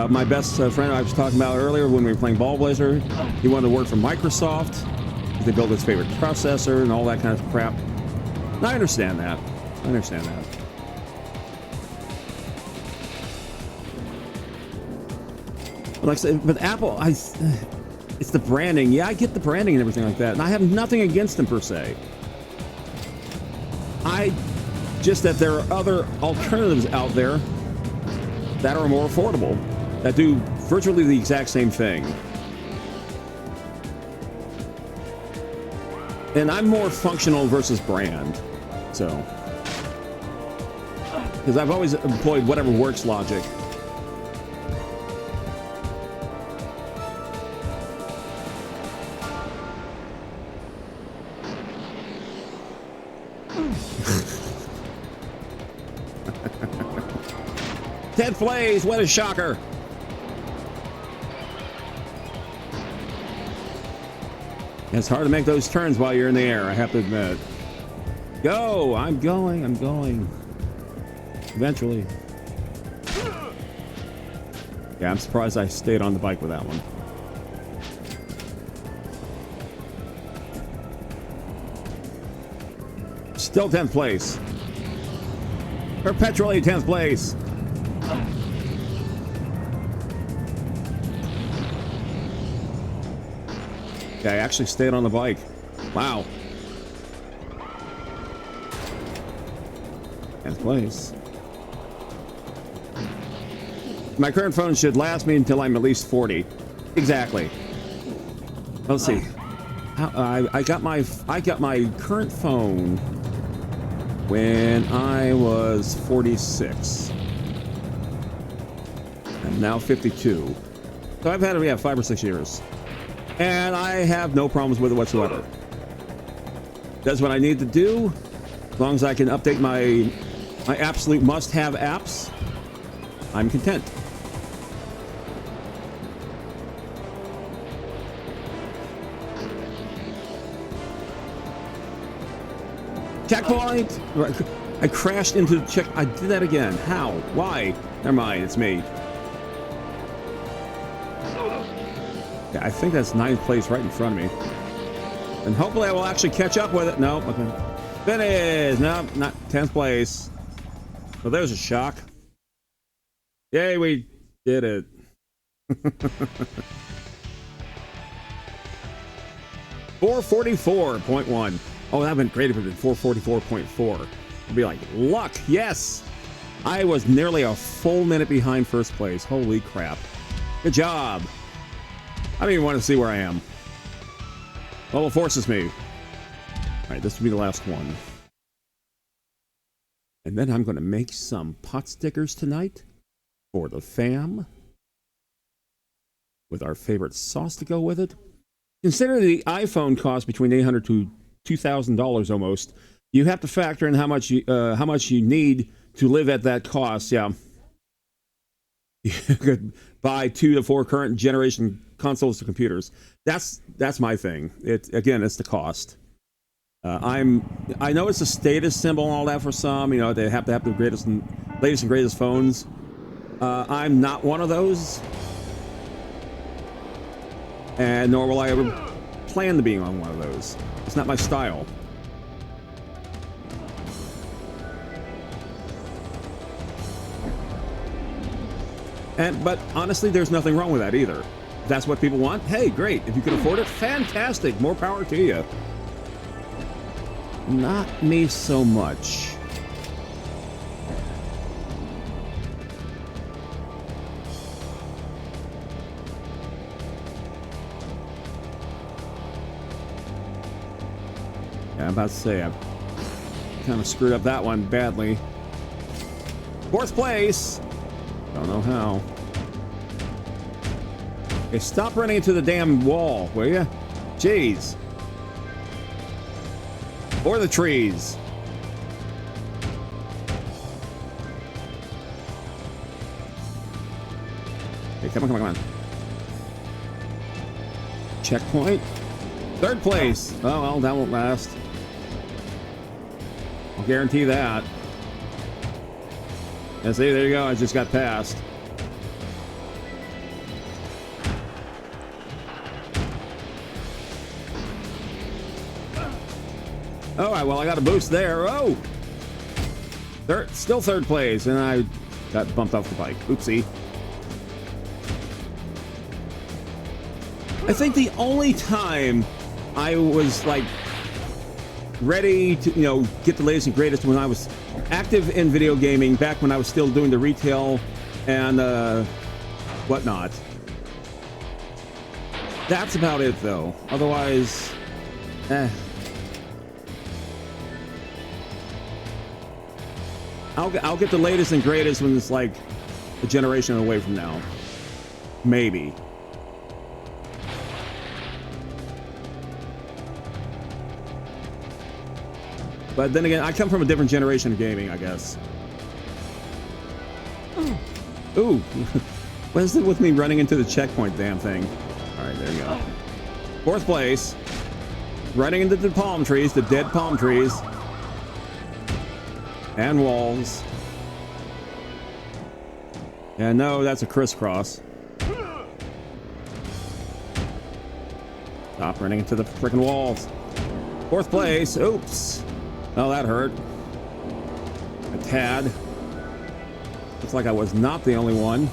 my best friend I was talking about earlier when we were playing Ballblazer, he wanted to work for Microsoft. They built his favorite processor and all that kind of crap. And I understand that. I understand that. But like I said, with Apple, it's the branding. Yeah, I get the branding and everything like that, and I have nothing against them per se. Just that there are other alternatives out there that are more affordable, that do virtually the exact same thing. And I'm more functional versus brand, so. Because I've always employed whatever works logic. Ted Plays, what a shocker. It's hard to make those turns while you're in the air, I have to admit. Go! I'm going. Eventually. Yeah, I'm surprised I stayed on the bike with that one. Still 10th place. Perpetually 10th place. Yeah, I actually stayed on the bike. Wow. 10th place. My current phone should last me until I'm at least 40. Exactly. Let's see. I got my current phone when I was 46. I'm now 52. So I've had it, yeah, 5 or 6 years. And I have no problems with it whatsoever. That's what I need to do. As long as I can update my absolute must-have apps, I'm content. Checkpoint! I crashed into the check. I did that again. How? Why? Never mind. It's me. Yeah, I think that's 9th place right in front of me. And hopefully I will actually catch up with it. Nope. Okay. Finish! Nope, not 10th place. Well, there's a shock. Yay, we did it. 444.1. Oh, that would have been great if it had been 444.4. It'd be like, luck, yes! I was nearly a full minute behind first place. Holy crap. Good job. I don't even want to see where I am. Well, it forces me. Alright, this will be the last one. And then I'm going to make some pot stickers tonight for the fam. With our favorite sauce to go with it. Consider the iPhone costs between $800 to $2,000 almost. You have to factor in how much you need to live at that cost. Yeah, you could buy 2 to 4 current generation consoles to computers. That's my thing. It's the cost. I know it's a status symbol and all that for some. You know, they have to have the latest and greatest phones. I'm not one of those, and nor will I ever plan to be on one of those. It's not my style. But honestly, there's nothing wrong with that either. If that's what people want, hey, great. If you can afford it, fantastic. More power to you. Not me so much. Yeah, I'm about to say I've kind of screwed up that one badly. 4th place. Don't know how. Okay, stop running into the damn wall, will ya? Jeez. Or the trees. Okay, come on. Checkpoint. 3rd place. Oh, well, that won't last. I'll guarantee that. Yeah, see, there you go. I just got passed. All right, well, I got a boost there. Oh! Still 3rd place, and I got bumped off the bike. Oopsie. I think the only time I was, like, ready to, you know, get the latest and greatest when I was active in video gaming back when I was still doing the retail and whatnot. That's about it, though. Otherwise, I'll get the latest and greatest when it's like a generation away from now. Maybe. But then again, I come from a different generation of gaming, I guess. Ooh. What is it with me running into the checkpoint damn thing? Alright, there you go. 4th place. Running into the palm trees, the dead palm trees. And walls. Yeah, no, that's a crisscross. Stop running into the freaking walls. 4th place. Oops. Oh, that hurt. A tad. Looks like I was not the only one.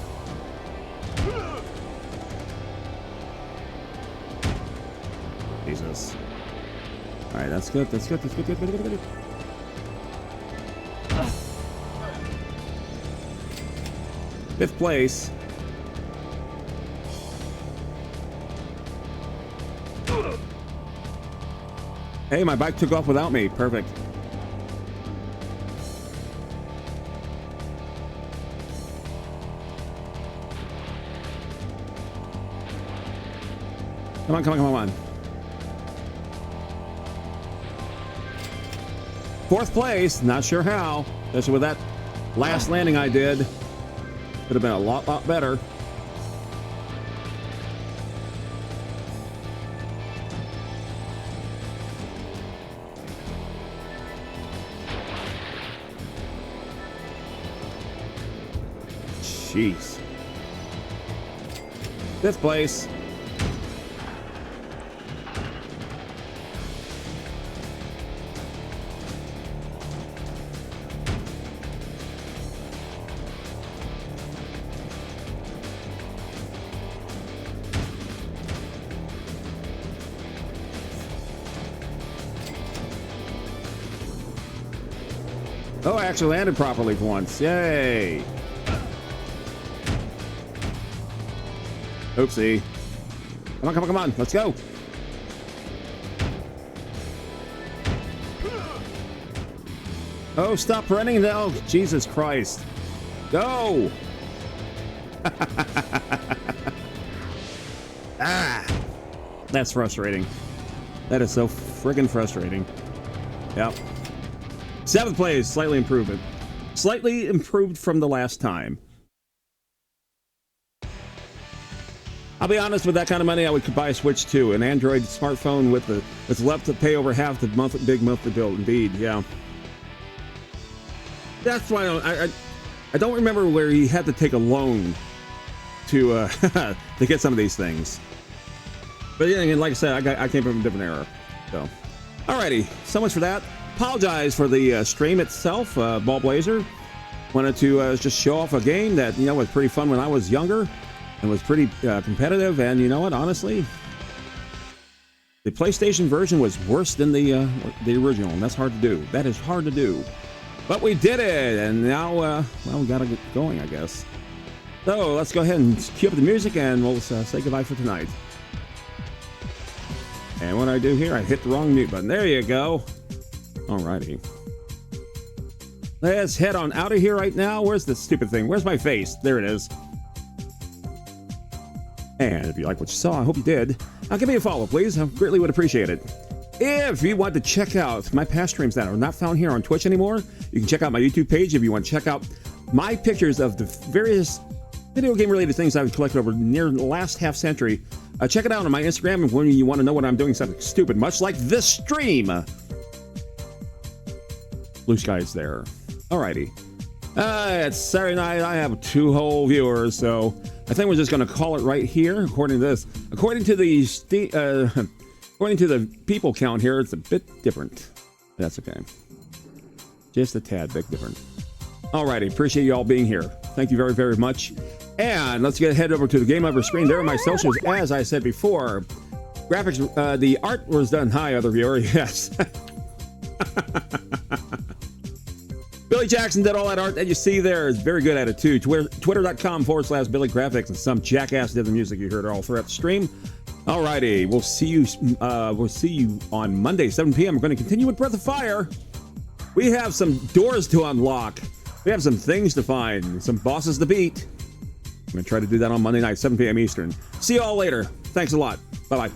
Jesus. Alright, that's good. That's good. That's good. Good, good, good, good. 5th place. Hey, my bike took off without me. Perfect. Come on, come on, come on. 4th place, not sure how, especially with that last landing I did. Could have been a lot better. Jeez. 5th place. Oh, I actually landed properly for once. Yay! Oopsie. Come on, come on, come on. Let's go. Oh, stop running now. Jesus Christ. Go! Ah! That's frustrating. That is so friggin' frustrating. Yep. 7th place, slightly improved. Slightly improved from the last time. I'll be honest, with that kind of money, I would buy a Switch too. An Android smartphone with that's left to pay over half the big monthly bill. Indeed, yeah. That's why I don't remember where he had to take a loan to to get some of these things. But yeah, like I said, I came from a different era. So, alrighty, so much for that. Apologize for the stream itself. Ballblazer wanted to just show off a game that was pretty fun when I was younger. It was pretty competitive, and you know what? Honestly, the PlayStation version was worse than the original, and that's hard to do. That is hard to do, but we did it, and now, well, we gotta get going, I guess. So let's go ahead and cue up the music, and we'll say goodbye for tonight. And what I do here, I hit the wrong mute button. There you go. Alrighty. Let's head on out of here right now. Where's this stupid thing? Where's my face? There it is. And if you like what you saw, I hope you did. Give me a follow, please. I greatly would appreciate it. If you want to check out my past streams that are not found here on Twitch anymore, you can check out my YouTube page. If you want to check out my pictures of the various video game related things I've collected over near the last half century, check it out on my Instagram when you want to know what I'm doing something stupid, much like this stream. Blue sky's there. Alrighty. It's Saturday night. I have 2 whole viewers, so I think we're just going to call it right here. According to this, according to the people count here, it's a bit different. That's okay. Just a tad bit different. Alrighty, appreciate you all being here. Thank you very, very much. And let's head over to the Game Over screen. There are my socials, as I said before. Graphics, the art was done. Hi, other viewer. Yes. Billy Jackson did all that art that you see there. Is very good at it too. Twitter.com/Billy Graphics, and some jackass did the music you heard all throughout the stream. Alrighty, we'll see you on Monday, 7 p.m. We're going to continue with Breath of Fire. We have some doors to unlock. We have some things to find, some bosses to beat. I'm going to try to do that on Monday night, 7 p.m. Eastern. See you all later. Thanks a lot. Bye-bye.